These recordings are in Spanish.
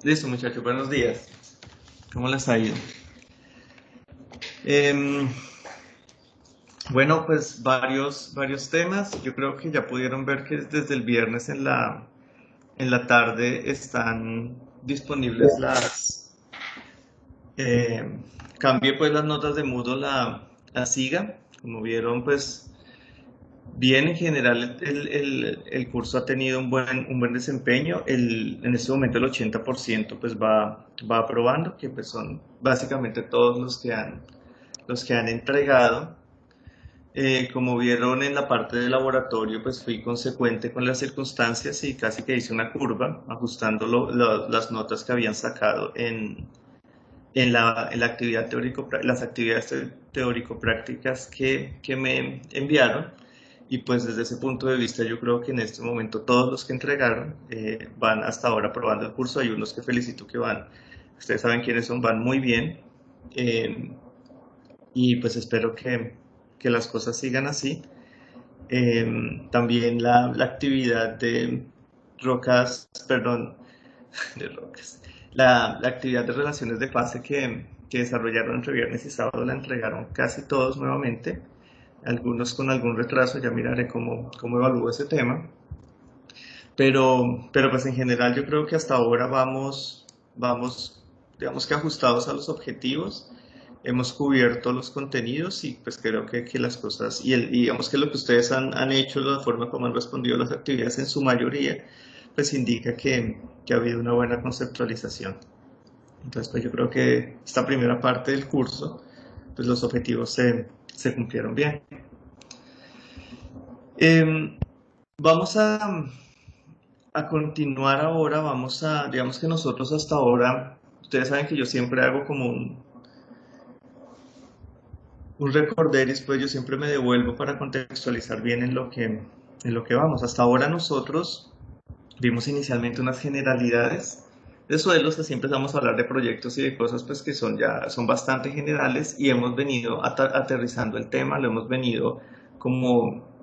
Listo, muchachos, buenos días. ¿Cómo les ha ido? Em, bueno, pues varios temas. Yo creo que ya pudieron ver que desde el viernes en la tarde están disponibles cambié pues las notas de Moodle a SIGA. Como vieron, pues bien, en general el curso ha tenido un buen desempeño. En este momento el 80% pues va aprobando, que pues son básicamente todos los que han entregado. Como vieron en la parte de laboratorio, pues fui consecuente con las circunstancias y casi que hice una curva, ajustando las notas que habían sacado en la actividad las actividades teórico-prácticas que me enviaron. Y pues desde ese punto de vista yo creo que en este momento todos los que entregaron van hasta ahora aprobando el curso. Hay unos que felicito que van, ustedes saben quiénes son, van muy bien. Eh, y pues espero que las cosas sigan así. También la actividad de rocas, perdón, de rocas, la actividad de relaciones de fase que desarrollaron entre viernes y sábado la entregaron casi todos nuevamente, algunos con algún retraso. Ya miraré cómo evalúo ese tema. Pero pues en general yo creo que hasta ahora vamos, digamos que ajustados a los objetivos. Hemos cubierto los contenidos y pues creo que las cosas, y digamos que lo que ustedes han hecho, la forma como han respondido a las actividades en su mayoría, pues indica que ha habido una buena conceptualización. Entonces pues yo creo que esta primera parte del curso, pues los objetivos se cumplieron bien. Em, Vamos a continuar ahora, digamos que nosotros hasta ahora, ustedes saben que yo siempre hago como un recorderis, pues yo siempre me devuelvo para contextualizar bien en lo que vamos. Hasta ahora nosotros vimos inicialmente unas generalidades de suelos, así empezamos a hablar de proyectos y de cosas pues que son bastante generales, y hemos venido aterrizando el tema, lo hemos venido como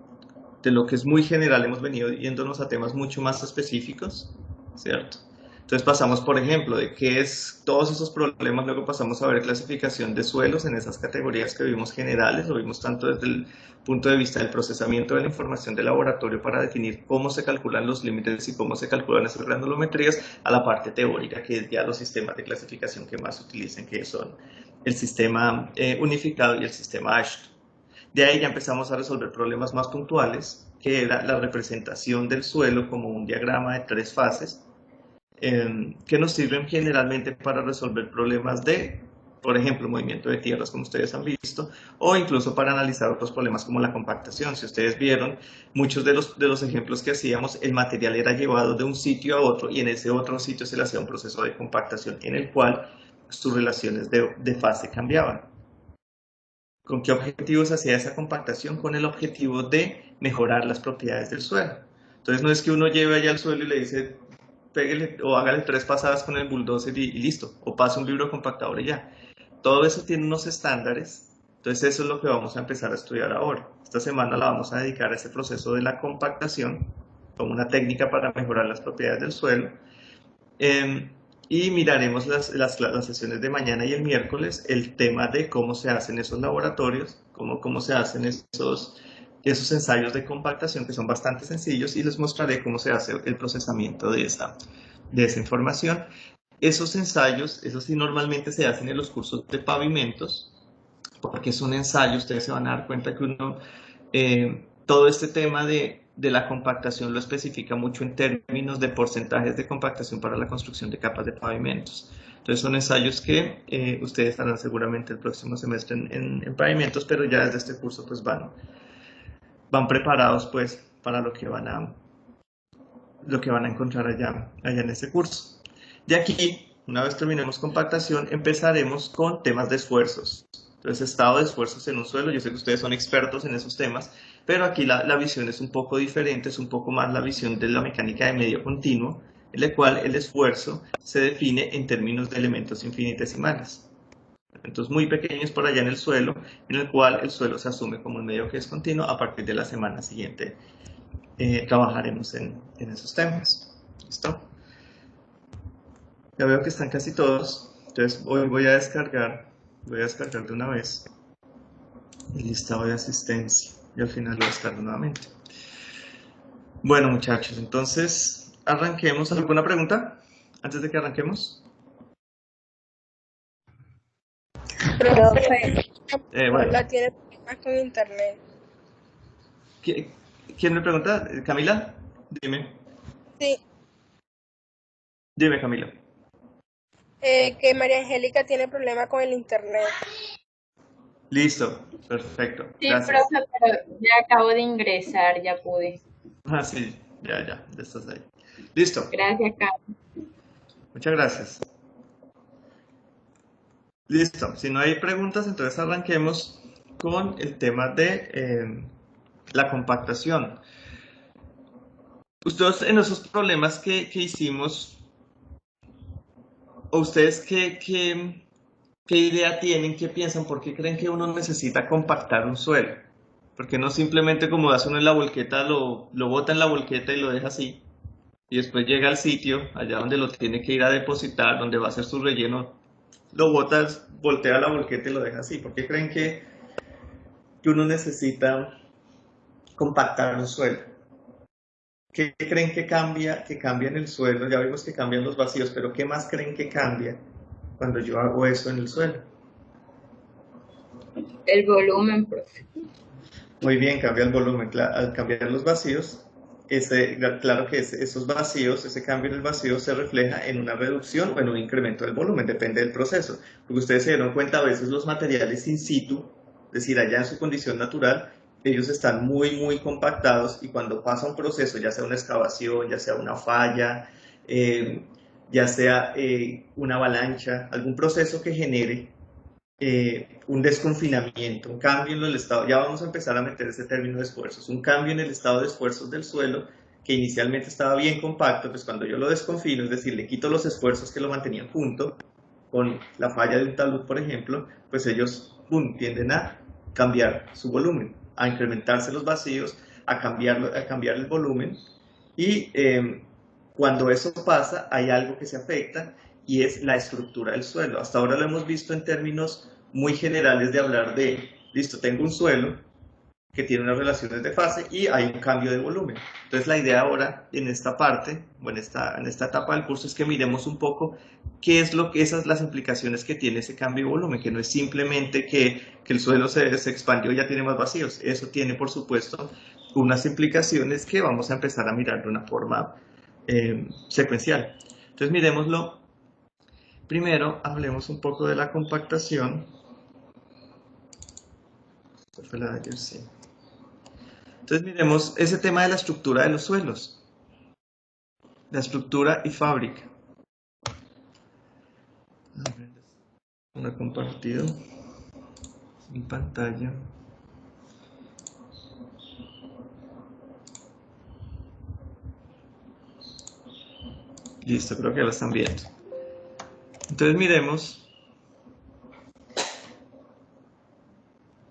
de lo que es muy general, hemos venido yéndonos a temas mucho más específicos, ¿cierto? Entonces pasamos, por ejemplo, de qué es todos esos problemas, luego pasamos a ver clasificación de suelos en esas categorías que vimos generales, lo vimos tanto desde el punto de vista del procesamiento de la información del laboratorio para definir cómo se calculan los límites y cómo se calculan esas granulometrías, a la parte teórica, que es ya los sistemas de clasificación que más utilizan, que son el sistema unificado y el sistema ASHTO. De ahí ya empezamos a resolver problemas más puntuales, que era la representación del suelo como un diagrama de 3 fases, que nos sirven generalmente para resolver problemas de, por ejemplo, movimiento de tierras, como ustedes han visto, o incluso para analizar otros problemas como la compactación. Si ustedes vieron, muchos de los ejemplos que hacíamos, el material era llevado de un sitio a otro y en ese otro sitio se le hacía un proceso de compactación en el cual sus relaciones de fase cambiaban. ¿Con qué objetivo se hacía esa compactación? Con el objetivo de mejorar las propiedades del suelo. Entonces no es que uno lleve allá al suelo y le dice, pégale o hágale 3 pasadas con el bulldozer y listo, o pase un vibrocompactador y ya. Todo eso tiene unos estándares, entonces eso es lo que vamos a empezar a estudiar ahora. Esta semana la vamos a dedicar a ese proceso de la compactación como una técnica para mejorar las propiedades del suelo. Eh, y miraremos las sesiones de mañana y el miércoles, el tema de cómo se hacen esos laboratorios, cómo se hacen esos ensayos de compactación, que son bastante sencillos, y les mostraré cómo se hace el procesamiento de esa información. Esos ensayos, eso sí, normalmente se hacen en los cursos de pavimentos, porque es un ensayo. Ustedes se van a dar cuenta que todo este tema de la compactación lo especifica mucho en términos de porcentajes de compactación para la construcción de capas de pavimentos. Entonces son ensayos que ustedes estarán seguramente el próximo semestre en pavimentos, pero ya desde este curso pues van preparados pues para lo que van a encontrar allá en este curso. De aquí, una vez terminemos compactación, empezaremos con temas de esfuerzos. Entonces, estado de esfuerzos en un suelo. Yo sé que ustedes son expertos en esos temas, pero aquí la visión es un poco diferente, es un poco más la visión de la mecánica de medio continuo, en la cual el esfuerzo se define en términos de elementos infinitesimales. Elementos muy pequeños por allá en el suelo, en el cual el suelo se asume como un medio que es continuo. A partir de la semana siguiente trabajaremos en esos temas. ¿Listo? Ya veo que están casi todos. Entonces hoy voy a descargar de una vez el listado de asistencia y al final lo descargo nuevamente. Bueno, muchachos, entonces arranquemos. ¿Alguna pregunta antes de que arranquemos? Profe, Bueno, la tiene problemas con internet. ¿quién me pregunta? ¿Camila? Dime. Sí, Dime, Camila. que María Angélica tiene problemas con el internet. Listo, perfecto, Sí, gracias. profe, pero ya acabo de ingresar, ya pude. Ah, sí, ya estás ahí. Listo, Gracias, Carlos. muchas gracias. Listo, si no hay preguntas, entonces arranquemos con el tema de la compactación. Ustedes en esos problemas que hicimos, ¿o ustedes qué idea tienen, qué piensan, por qué creen que uno necesita compactar un suelo? Porque no simplemente como hace uno en la volqueta, lo bota en la volqueta y lo deja así, y después llega al sitio, allá donde lo tiene que ir a depositar, donde va a hacer su relleno, lo botas, voltea la volqueta y lo deja así. ¿Por qué creen que uno necesita compactar un suelo? ¿Qué creen que cambia en el suelo? Ya vimos que cambian los vacíos, pero ¿qué más creen que cambia cuando yo hago eso en el suelo? El volumen, profe. Muy bien, cambia el volumen. Al cambiar los vacíos, claro que esos vacíos, ese cambio en el vacío se refleja en una reducción o en un incremento del volumen, depende del proceso. Porque ustedes se dieron cuenta, a veces los materiales in situ, es decir, allá en su condición natural, ellos están muy compactados y cuando pasa un proceso, ya sea una excavación, ya sea una falla, ya sea una avalancha, algún proceso que genere un desconfinamiento, un cambio en el estado, ya vamos a empezar a meter ese término de esfuerzos, un cambio en el estado de esfuerzos del suelo que inicialmente estaba bien compacto, pues cuando yo lo desconfino, es decir, le quito los esfuerzos que lo mantenían junto, con la falla de un talud, por ejemplo, pues ellos tienden a cambiar su volumen, a incrementarse los vacíos, a cambiar el volumen y cuando eso pasa hay algo que se afecta y es la estructura del suelo. Hasta ahora lo hemos visto en términos muy generales de hablar de, listo, tengo un suelo que tiene unas relaciones de fase y hay un cambio de volumen. Entonces la idea ahora en esta parte, o en esta etapa del curso, es que miremos un poco qué es lo que esas las implicaciones que tiene ese cambio de volumen, que no es simplemente que el suelo se expandió y ya tiene más vacíos. Eso tiene, por supuesto, unas implicaciones que vamos a empezar a mirar de una forma secuencial. Entonces miremoslo. Primero hablemos un poco de la compactación. Esta fue la de ayer, sí. Entonces miremos ese tema de la estructura de los suelos. La estructura y fábrica. Una compartido en pantalla. Listo, creo que ya lo están viendo. Entonces miremos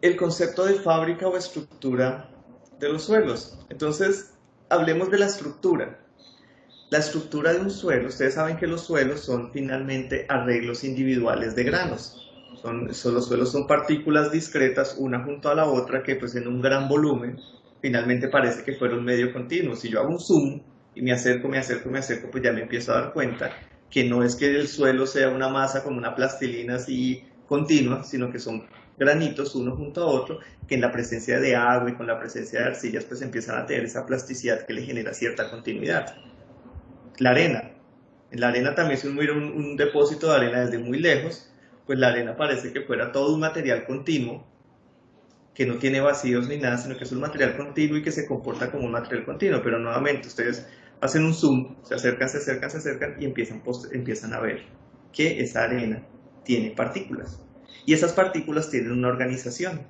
el concepto de fábrica o estructura de los suelos. Entonces, hablemos de la estructura. La estructura de un suelo, ustedes saben que los suelos son finalmente arreglos individuales de granos. Los suelos son partículas discretas una junto a la otra que pues en un gran volumen finalmente parece que fueron medio continuo. Si yo hago un zoom y me acerco, pues ya me empiezo a dar cuenta que no es que el suelo sea una masa como una plastilina así continua, sino que son granitos uno junto a otro que en la presencia de agua y con la presencia de arcillas pues empiezan a tener esa plasticidad que le genera cierta continuidad. La arena. En la arena también, si uno mira un depósito de arena desde muy lejos, pues la arena parece que fuera todo un material continuo, que no tiene vacíos ni nada, sino que es un material continuo y que se comporta como un material continuo. Pero nuevamente, ustedes hacen un zoom, se acercan y empiezan a ver que esa arena tiene partículas. Y esas partículas tienen una organización.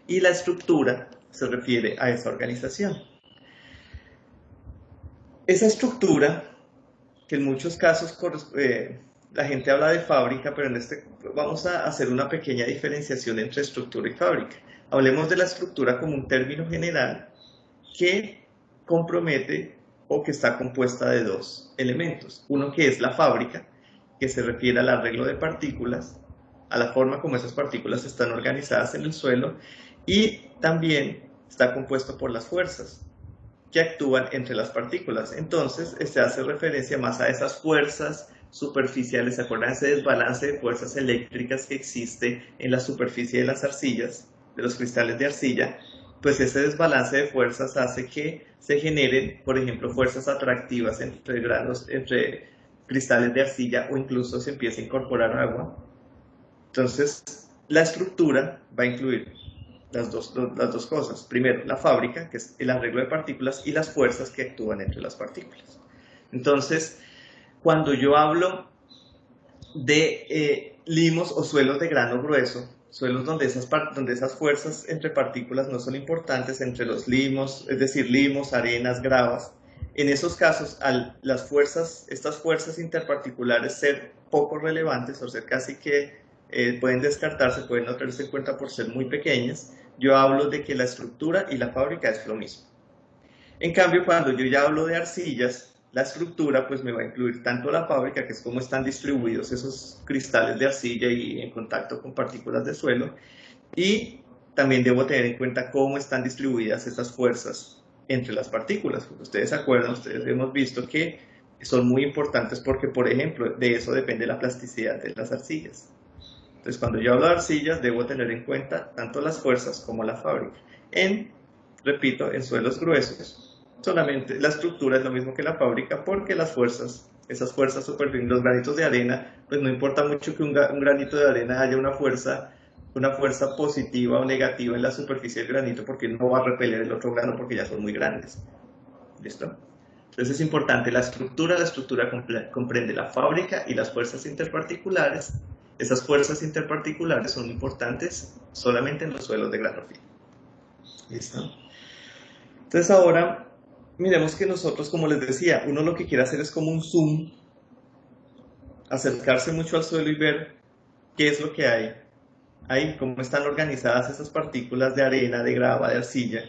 Y la estructura se refiere a esa organización. Esa estructura que en muchos casos la gente habla de fábrica, pero en este vamos a hacer una pequeña diferenciación entre estructura y fábrica. Hablemos de la estructura como un término general que compromete o que está compuesta de dos elementos. Uno que es la fábrica que se refiere al arreglo de partículas, a la forma como esas partículas están organizadas en el suelo, y también está compuesto por las fuerzas que actúan entre las partículas. Entonces, se hace referencia más a esas fuerzas superficiales. ¿Se acuerdan ese desbalance de fuerzas eléctricas que existe en la superficie de las arcillas, de los cristales de arcilla? Pues ese desbalance de fuerzas hace que se generen, por ejemplo, fuerzas atractivas entre granos, entre cristales de arcilla, o incluso se empieza a incorporar agua. Entonces, la estructura va a incluir las dos cosas. Primero, la fábrica, que es el arreglo de partículas, y las fuerzas que actúan entre las partículas. Entonces, cuando yo hablo de limos o suelos de grano grueso, suelos donde esas fuerzas entre partículas no son importantes, entre los limos, es decir, limos, arenas, gravas, en esos casos, estas fuerzas interparticulares ser poco relevantes, o ser casi que pueden descartarse, pueden no tenerse en cuenta por ser muy pequeñas, yo hablo de que la estructura y la fábrica es lo mismo. En cambio, cuando yo ya hablo de arcillas, la estructura pues me va a incluir tanto la fábrica, que es cómo están distribuidos esos cristales de arcilla y en contacto con partículas de suelo, y también debo tener en cuenta cómo están distribuidas esas fuerzas entre las partículas. Porque ustedes se acuerdan, ustedes hemos visto que son muy importantes porque, por ejemplo, de eso depende la plasticidad de las arcillas. Entonces, cuando yo hablo de arcillas, debo tener en cuenta tanto las fuerzas como la fábrica. Repito, en suelos gruesos, solamente la estructura es lo mismo que la fábrica, porque las fuerzas, esas fuerzas superficiales, los granitos de arena, pues no importa mucho que un granito de arena haya una fuerza positiva o negativa en la superficie del granito, porque no va a repeler el otro grano porque ya son muy grandes. ¿Listo? Entonces es importante la estructura comprende la fábrica y las fuerzas interparticulares. Esas fuerzas interparticulares son importantes solamente en los suelos de grano fino. ¿Listo? Entonces ahora miremos que nosotros, como les decía, uno lo que quiere hacer es como un zoom, acercarse mucho al suelo y ver qué es lo que hay ahí, cómo están organizadas esas partículas de arena, de grava, de arcilla.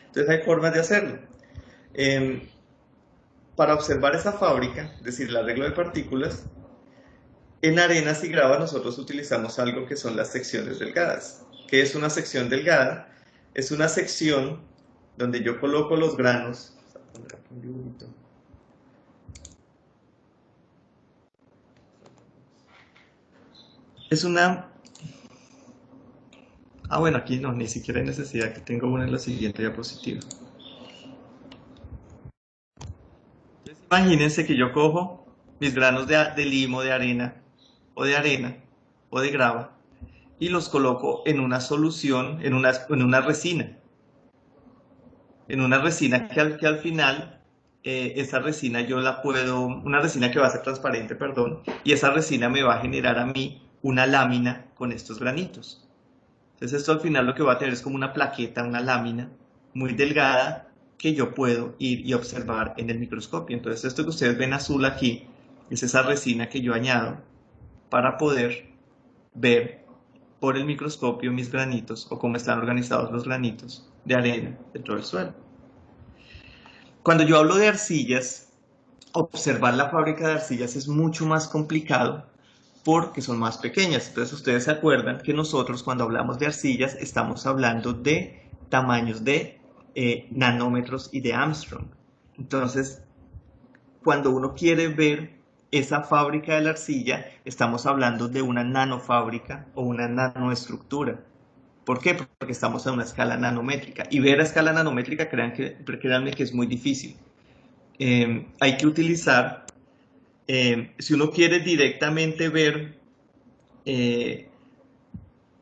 Entonces hay formas de hacerlo. Para observar esa fábrica, es decir, el arreglo de partículas, en arenas y grava nosotros utilizamos algo que son las secciones delgadas. ¿Qué es una sección delgada? Es una sección donde yo coloco los granos. Es una... bueno, aquí no, ni siquiera hay necesidad, que tengo una en la siguiente diapositiva. Entonces, imagínense que yo cojo mis granos de limo, de arena, o de grava, y los coloco en una solución, en una resina. En una resina que al final, esa resina una resina que va a ser transparente, perdón, y esa resina me va a generar a mí una lámina con estos granitos. Entonces esto al final lo que va a tener es como una plaqueta, una lámina muy delgada que yo puedo ir y observar en el microscopio. Entonces esto que ustedes ven azul aquí es esa resina que yo añado para poder ver por el microscopio mis granitos o cómo están organizados los granitos de arena dentro del suelo. Cuando yo hablo de arcillas, observar la fábrica de arcillas es mucho más complicado porque son más pequeñas. Entonces ustedes se acuerdan que nosotros cuando hablamos de arcillas estamos hablando de tamaños de nanómetros y de Armstrong. Entonces, cuando uno quiere ver esa fábrica de la arcilla, estamos hablando de una nanofábrica o una nanoestructura. ¿Por qué? Porque estamos a una escala nanométrica. Y ver a escala nanométrica, créanme que es muy difícil. Hay que utilizar, si uno quiere directamente ver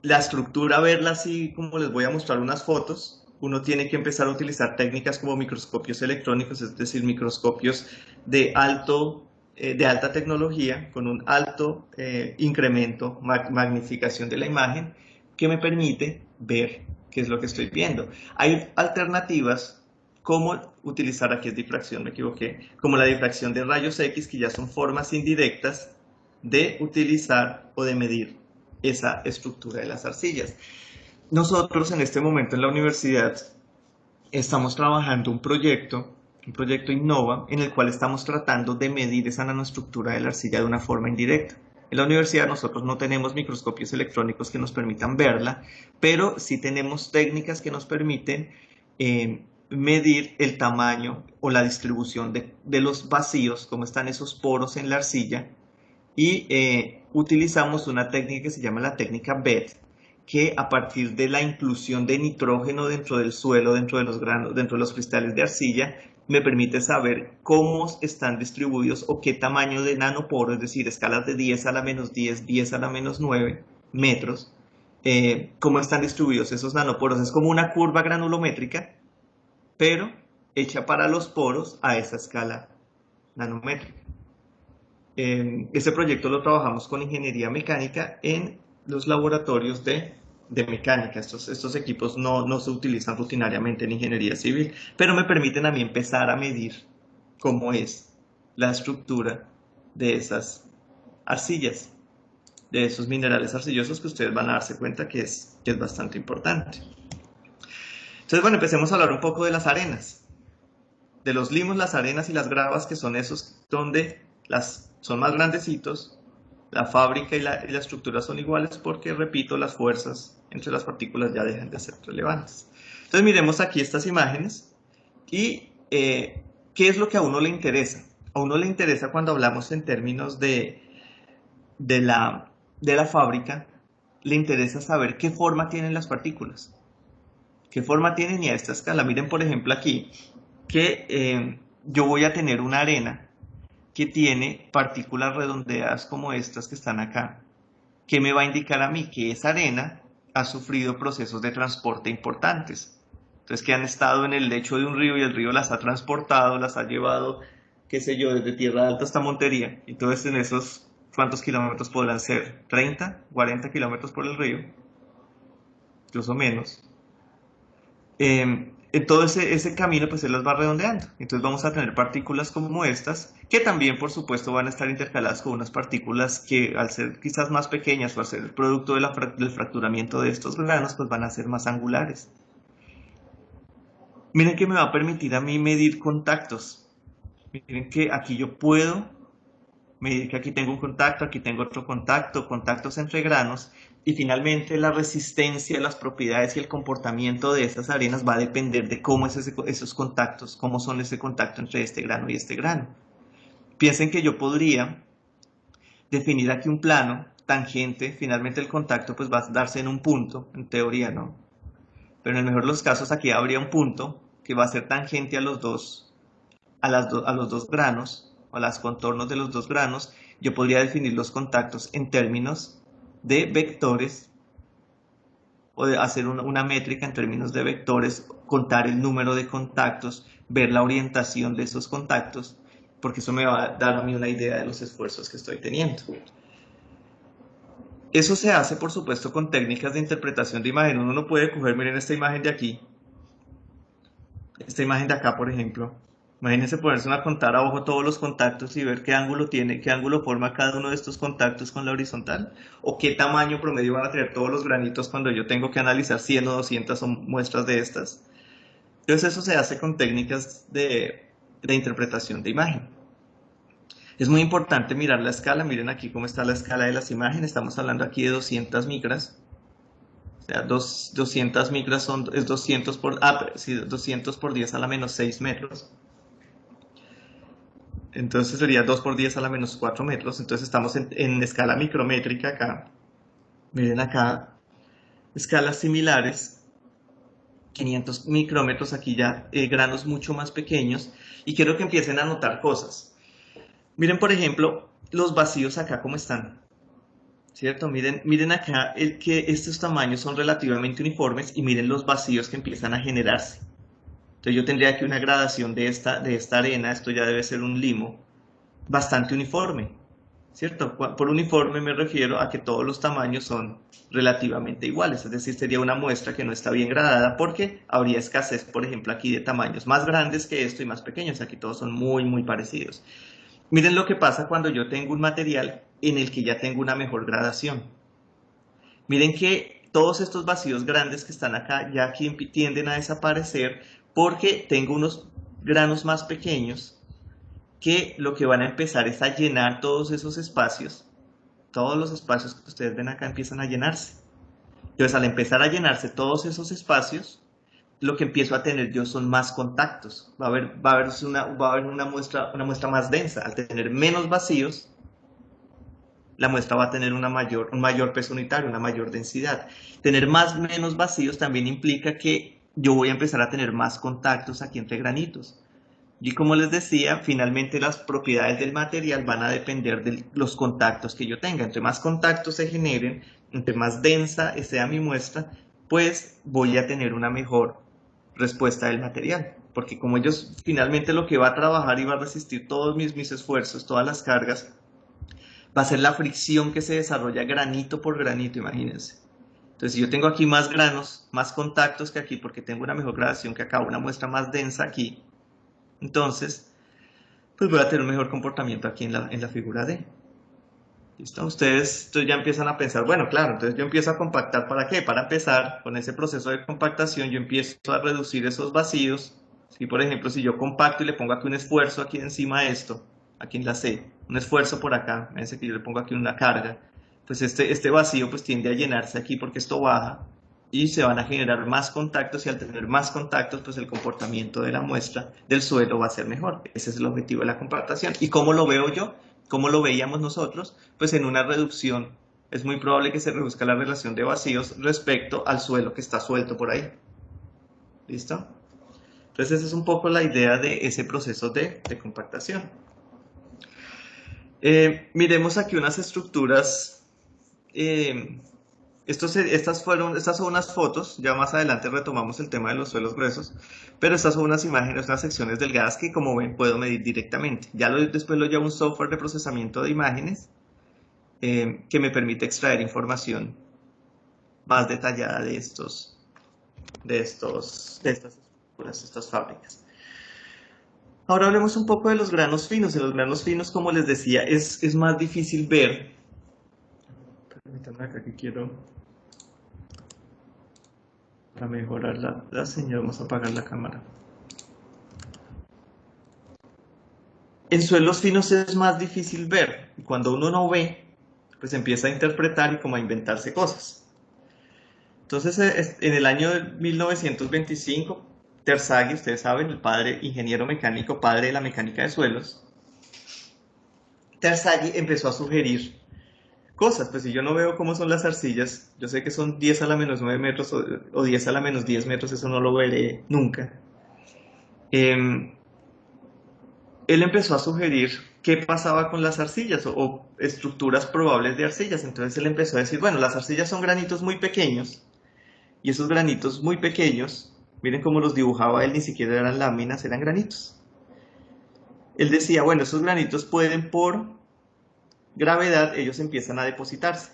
la estructura, verla así como les voy a mostrar unas fotos, uno tiene que empezar a utilizar técnicas como microscopios electrónicos, es decir, microscopios de alta tecnología, con un alto incremento, magnificación de la imagen, que me permite ver qué es lo que estoy viendo. Hay alternativas como utilizar, aquí es difracción, me equivoqué, como la difracción de rayos X, que ya son formas indirectas de utilizar o de medir esa estructura de las arcillas. Nosotros en este momento en la universidad estamos trabajando un proyecto un proyecto Innova, en el cual estamos tratando de medir esa nanoestructura de la arcilla de una forma indirecta. En la universidad nosotros no tenemos microscopios electrónicos que nos permitan verla, pero sí tenemos técnicas que nos permiten medir el tamaño o la distribución de los vacíos, cómo están esos poros en la arcilla, y utilizamos una técnica que se llama la técnica BET, que a partir de la inclusión de nitrógeno dentro del suelo, dentro de los granos, dentro de los cristales de arcilla, me permite saber cómo están distribuidos o qué tamaño de nanoporo, es decir, escalas de 10 a la menos 10, 10 a la menos 9 metros, cómo están distribuidos esos nanoporos. Es como una curva granulométrica, pero hecha para los poros a esa escala nanométrica. Este proyecto lo trabajamos con ingeniería mecánica en los laboratorios de mecánica. Estos equipos no se utilizan rutinariamente en ingeniería civil, pero me permiten a mí empezar a medir cómo es la estructura de esas arcillas, de esos minerales arcillosos que ustedes van a darse cuenta que es bastante importante. Entonces, bueno, empecemos a hablar un poco de las arenas, de los limos, las arenas y las gravas, que son esos donde son más grandecitos, la fábrica y la estructura son iguales porque, repito, las fuerzas entre las partículas ya dejan de ser relevantes. Entonces miremos aquí estas imágenes y ¿qué es lo que a uno le interesa? A uno le interesa cuando hablamos en términos de la fábrica, le interesa saber qué forma tienen las partículas, qué forma tienen y a esta escala. Miren por ejemplo aquí que yo voy a tener una arena que tiene partículas redondeadas como estas que están acá. ¿Qué me va a indicar a mí? Que esa arena ha sufrido procesos de transporte importantes. Entonces, que han estado en el lecho de un río y el río las ha transportado, las ha llevado, qué sé yo, desde Tierra Alta hasta Montería. Entonces, en esos, ¿cuántos kilómetros podrán ser? ¿30, 40 kilómetros por el río? Incluso menos. En todo ese camino pues se las va redondeando. Entonces vamos a tener partículas como estas, que también por supuesto van a estar intercaladas con unas partículas que al ser quizás más pequeñas o al ser el producto del fracturamiento de estos granos, pues van a ser más angulares. Miren que me va a permitir a mí medir contactos. Miren que aquí yo puedo medir que aquí tengo un contacto, aquí tengo otro contacto, contactos entre granos, y finalmente la resistencia, las propiedades y el comportamiento de esas arenas va a depender de cómo es esos contactos, cómo son ese contacto entre este grano y este grano. Piensen que yo podría definir aquí un plano tangente, finalmente el contacto pues va a darse en un punto, en teoría, ¿no? Pero en el mejor de los casos aquí habría un punto que va a ser tangente a los dos granos, o a los contornos de los dos granos. Yo podría definir los contactos en términos de vectores, o de hacer una métrica en términos de vectores, contar el número de contactos, ver la orientación de esos contactos, porque eso me va a dar a mí una idea de los esfuerzos que estoy teniendo. Eso se hace, por supuesto, con técnicas de interpretación de imagen. Uno no puede coger, miren esta imagen de aquí, esta imagen de acá, por ejemplo. Imagínense ponerse a contar a ojo todos los contactos y ver qué ángulo tiene, qué ángulo forma cada uno de estos contactos con la horizontal, o qué tamaño promedio van a tener todos los granitos cuando yo tengo que analizar 100 o 200 muestras de estas. Entonces eso se hace con técnicas de interpretación de imagen. Es muy importante mirar la escala. Miren aquí cómo está la escala de las imágenes. Estamos hablando aquí de 200 micras. O sea, 200 micras es 200 por, 200 por 10 a la menos 6 metros. Entonces sería 2 por 10 a la menos 4 metros. Entonces estamos en escala micrométrica acá. Miren acá, escalas similares. 500 micrómetros, aquí ya granos mucho más pequeños. Y quiero que empiecen a notar cosas. Miren, por ejemplo, los vacíos acá cómo están. ¿Cierto? Miren acá que estos tamaños son relativamente uniformes, y miren los vacíos que empiezan a generarse. Entonces yo tendría aquí una gradación de esta arena. Esto ya debe ser un limo bastante uniforme, ¿cierto? Por uniforme me refiero a que todos los tamaños son relativamente iguales, es decir, sería una muestra que no está bien gradada porque habría escasez, por ejemplo, aquí de tamaños más grandes que esto y más pequeños. Aquí todos son muy, muy parecidos. Miren lo que pasa cuando yo tengo un material en el que ya tengo una mejor gradación. Miren que todos estos vacíos grandes que están acá ya aquí tienden a desaparecer porque tengo unos granos más pequeños que lo que van a empezar es a llenar todos esos espacios. Todos los espacios que ustedes ven acá empiezan a llenarse. Entonces, al empezar a llenarse todos esos espacios, lo que empiezo a tener yo son más contactos. Va a haber una muestra más densa. Al tener menos vacíos, la muestra va a tener un mayor peso unitario, una mayor densidad. Tener menos vacíos también implica que yo voy a empezar a tener más contactos aquí entre granitos. Y como les decía, finalmente las propiedades del material van a depender de los contactos que yo tenga. Entre más contactos se generen, entre más densa sea mi muestra, pues voy a tener una mejor respuesta del material. Porque como ellos finalmente lo que va a trabajar y va a resistir todos mis esfuerzos, todas las cargas, va a ser la fricción que se desarrolla granito por granito, imagínense. Entonces, si yo tengo aquí más granos, más contactos que aquí, porque tengo una mejor gradación que acá, una muestra más densa aquí, entonces, pues voy a tener un mejor comportamiento aquí en la figura D. ¿Listo? Ustedes ya empiezan a pensar, bueno, claro, entonces yo empiezo a compactar, ¿para qué? Para empezar, con ese proceso de compactación, yo empiezo a reducir esos vacíos. Si, por ejemplo, si yo compacto y le pongo aquí un esfuerzo aquí encima de esto, aquí en la C, un esfuerzo por acá, fíjense que yo le pongo aquí una carga, pues este vacío pues tiende a llenarse aquí porque esto baja y se van a generar más contactos y al tener más contactos pues el comportamiento de la muestra del suelo va a ser mejor. Ese es el objetivo de la compactación. ¿Y cómo lo veo yo? ¿Cómo lo veíamos nosotros? Pues en una reducción. Es muy probable que se reduzca la relación de vacíos respecto al suelo que está suelto por ahí. ¿Listo? Entonces esa es un poco la idea de ese proceso de compactación. Miremos aquí unas estructuras. Estas son unas fotos, ya más adelante retomamos el tema de los suelos gruesos, pero estas son unas imágenes, unas secciones delgadas que como ven puedo medir directamente. Después lo llevo un software de procesamiento de imágenes que me permite extraer información más detallada de estas estructuras, estas fábricas. Ahora hablemos un poco de los granos finos. En los granos finos, como les decía, es más difícil ver. Permítanme acá que quiero, para mejorar la señal, vamos a apagar la cámara. En suelos finos es más difícil ver. Y cuando uno no ve, pues empieza a interpretar y como a inventarse cosas. Entonces, en el año 1925, Terzaghi, ustedes saben, el padre ingeniero mecánico, padre de la mecánica de suelos, Terzaghi empezó a sugerir cosas. Pues si yo no veo cómo son las arcillas, yo sé que son 10 a la menos 9 metros o 10 a la menos 10 metros, eso no lo veré nunca. Él empezó a sugerir qué pasaba con las arcillas o estructuras probables de arcillas. Entonces él empezó a decir, bueno, las arcillas son granitos muy pequeños y esos granitos muy pequeños, miren cómo los dibujaba él, ni siquiera eran láminas, eran granitos. Él decía, bueno, esos granitos pueden por gravedad, ellos empiezan a depositarse.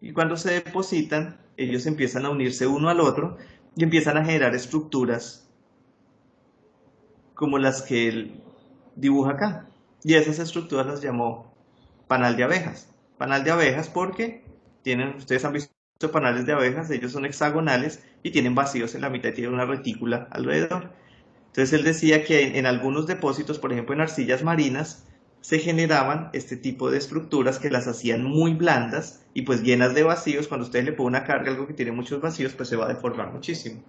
Y cuando se depositan, ellos empiezan a unirse uno al otro y empiezan a generar estructuras como las que él dibuja acá. Y esas estructuras las llamó panal de abejas. Panal de abejas porque ustedes han visto panales de abejas, ellos son hexagonales y tienen vacíos en la mitad y tienen una retícula alrededor. Entonces él decía que en algunos depósitos, por ejemplo en arcillas marinas, se generaban este tipo de estructuras que las hacían muy blandas y pues llenas de vacíos. Cuando ustedes le ponen una carga, algo que tiene muchos vacíos, pues se va a deformar muchísimo.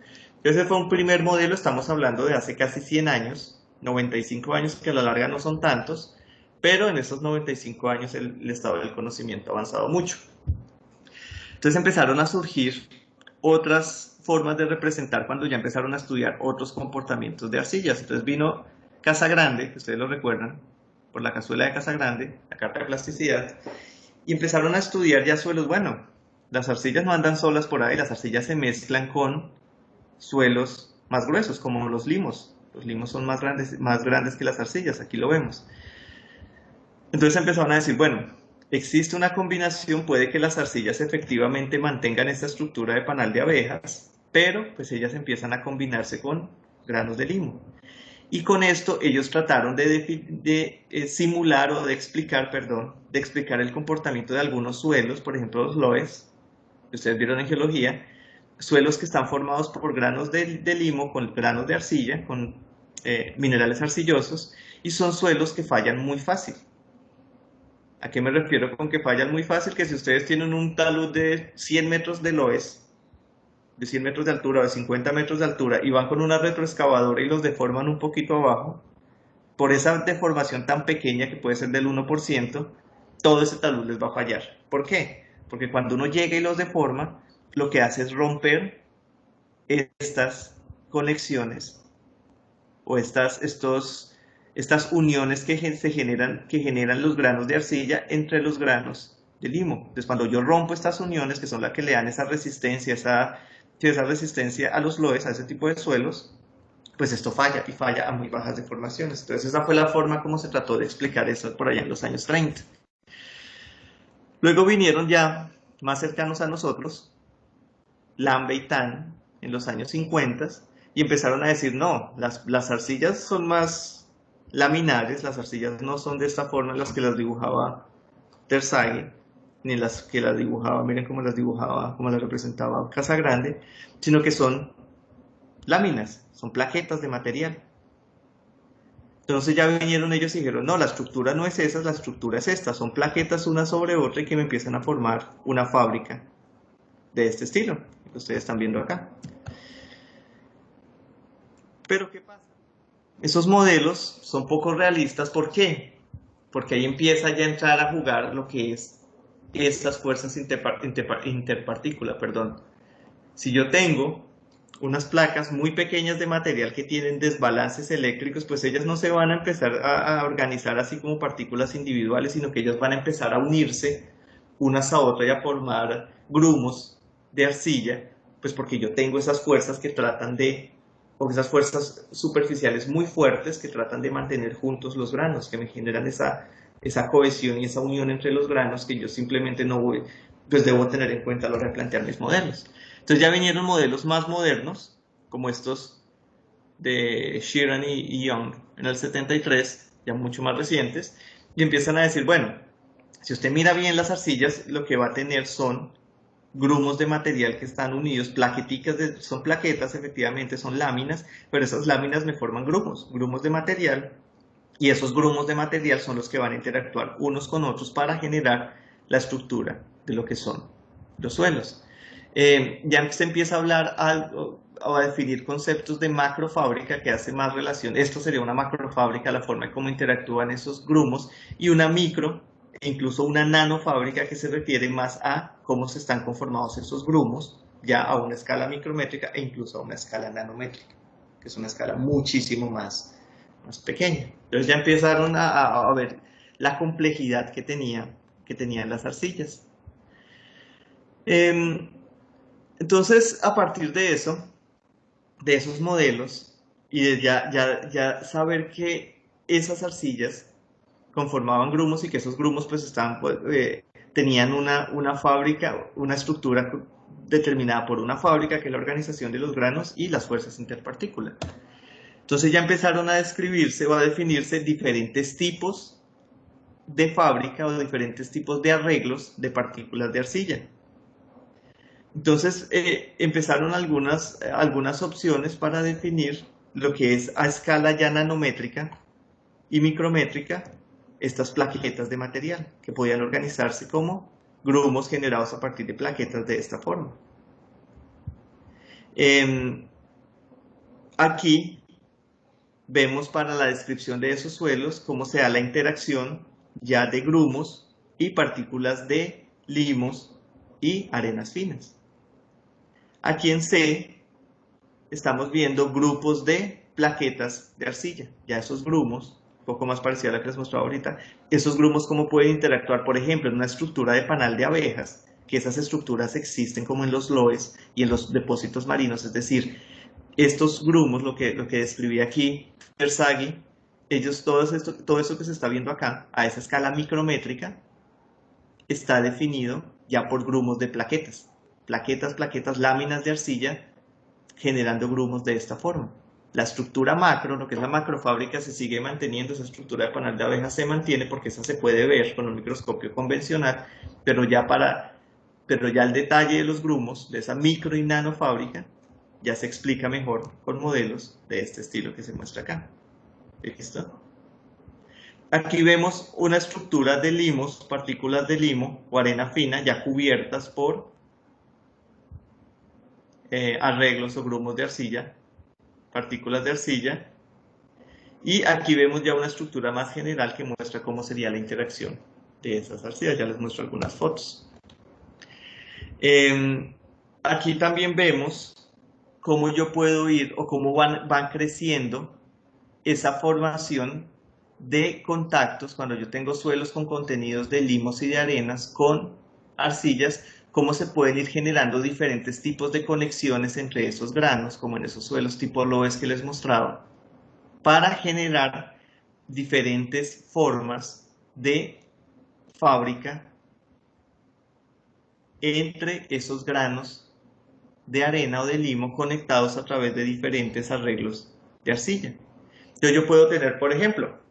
Ese fue un primer modelo, estamos hablando de hace casi 100 años, 95 años, que a la larga no son tantos, pero en esos 95 años el estado del conocimiento ha avanzado mucho. Entonces empezaron a surgir otras formas de representar cuando ya empezaron a estudiar otros comportamientos de arcillas. Entonces vino Casagrande, que ustedes lo recuerdan, por la cazuela de Casagrande, la carta de plasticidad, y empezaron a estudiar ya suelos. Bueno, las arcillas no andan solas por ahí, las arcillas se mezclan con suelos más gruesos, como los limos. Los limos son más grandes que las arcillas, aquí lo vemos. Entonces empezaron a decir, bueno, existe una combinación, puede que las arcillas efectivamente mantengan esta estructura de panal de abejas, pero pues ellas empiezan a combinarse con granos de limo. Y con esto ellos trataron de simular o de explicar el comportamiento de algunos suelos, por ejemplo los loess, que ustedes vieron en geología, suelos que están formados por granos de limo con granos de arcilla, con minerales arcillosos, y son suelos que fallan muy fácil. ¿A qué me refiero con que fallan muy fácil? Que si ustedes tienen un talud de 100 metros de loes, de 100 metros de altura o de 50 metros de altura, y van con una retroexcavadora y los deforman un poquito abajo, por esa deformación tan pequeña que puede ser del 1%, todo ese talud les va a fallar. ¿Por qué? Porque cuando uno llega y los deforma, lo que hace es romper estas conexiones o estas uniones que generan los granos de arcilla entre los granos de limo. Entonces, cuando yo rompo estas uniones, que son las que le dan esa resistencia, esa resistencia a los loes, a ese tipo de suelos, pues esto falla, y falla a muy bajas deformaciones. Entonces, esa fue la forma como se trató de explicar eso por allá en los años 30. Luego vinieron ya más cercanos a nosotros, Lambe y Tan, en los años 50, y empezaron a decir, no, las arcillas son más laminares, las arcillas no son de esta forma en las que las dibujaba Terzaghi, ni las que las dibujaba, miren cómo las dibujaba, cómo las representaba Casagrande, sino que son láminas, son plaquetas de material. Entonces ya vinieron ellos y dijeron, no, la estructura no es esa, la estructura es esta, son plaquetas una sobre otra y que me empiezan a formar una fábrica de este estilo, que ustedes están viendo acá. Pero ¿qué pasa? Esos modelos son poco realistas, ¿por qué? Porque ahí empieza ya a entrar a jugar lo que es estas fuerzas interpartícula, perdón. Si yo tengo unas placas muy pequeñas de material que tienen desbalances eléctricos, pues ellas no se van a empezar a organizar así como partículas individuales, sino que ellas van a empezar a unirse unas a otras y a formar grumos de arcilla, pues porque yo tengo esas fuerzas que tratan de, o esas fuerzas superficiales muy fuertes que tratan de mantener juntos los granos, que me generan esa cohesión y esa unión entre los granos que yo simplemente no voy, pues debo tener en cuenta a la hora de plantear mis modelos. Entonces ya vinieron modelos más modernos, como estos de Sheeran y Young en el 73, ya mucho más recientes, y empiezan a decir, bueno, si usted mira bien las arcillas, lo que va a tener son grumos de material que están unidos, son plaquetas, efectivamente, son láminas, pero esas láminas me forman grumos de material, y esos grumos de material son los que van a interactuar unos con otros para generar la estructura de lo que son los suelos. Ya se empieza a hablar o a definir conceptos de macrofábrica que hace más relación. Esto sería una macrofábrica, la forma en cómo interactúan esos grumos, y una micro e incluso una nanofábrica que se refiere más a cómo se están conformados esos grumos, ya a una escala micrométrica e incluso a una escala nanométrica, que es una escala muchísimo más pequeña. Entonces ya empezaron a ver la complejidad que tenían las arcillas. Entonces, a partir de eso, de esos modelos, y de ya saber que esas arcillas conformaban grumos y que esos grumos pues tenían una fábrica, una estructura determinada por una fábrica, que es la organización de los granos y las fuerzas interpartículas. Entonces ya empezaron a describirse o a definirse diferentes tipos de fábrica o diferentes tipos de arreglos de partículas de arcilla. Entonces empezaron algunas opciones para definir lo que es a escala ya nanométrica y micrométrica estas plaquetas de material, que podían organizarse como grumos generados a partir de plaquetas de esta forma. Aquí vemos para la descripción de esos suelos cómo se da la interacción ya de grumos y partículas de limos y arenas finas. Aquí en C estamos viendo grupos de plaquetas de arcilla. Ya esos grumos, un poco más parecida a la que les mostraba ahorita, esos grumos cómo pueden interactuar, por ejemplo, en una estructura de panal de abejas, que esas estructuras existen como en los loes y en los depósitos marinos, es decir, estos grumos, lo que describí aquí, Terzaghi, ellos, todo eso que se está viendo acá, a esa escala micrométrica, está definido ya por grumos de plaquetas. Plaquetas, láminas de arcilla, generando grumos de esta forma. La estructura macro, lo que es la macrofábrica, se sigue manteniendo, esa estructura de panal de abeja se mantiene porque esa se puede ver con un microscopio convencional, pero ya el detalle de los grumos, de esa micro y nanofábrica, ya se explica mejor con modelos de este estilo que se muestra acá. ¿Listo? Aquí vemos una estructura de limos, partículas de limo o arena fina ya cubiertas por arreglos o grumos de arcilla, partículas de arcilla. Y aquí vemos ya una estructura más general que muestra cómo sería la interacción de esas arcillas. Ya les muestro algunas fotos. Aquí también vemos cómo yo puedo ir o cómo van creciendo esa formación de contactos cuando yo tengo suelos con contenidos de limos y de arenas con arcillas, cómo se pueden ir generando diferentes tipos de conexiones entre esos granos, como en esos suelos tipo loess que les mostraba, para generar diferentes formas de fábrica entre esos granos de arena o de limo conectados a través de diferentes arreglos de arcilla. Entonces yo puedo tener, por ejemplo,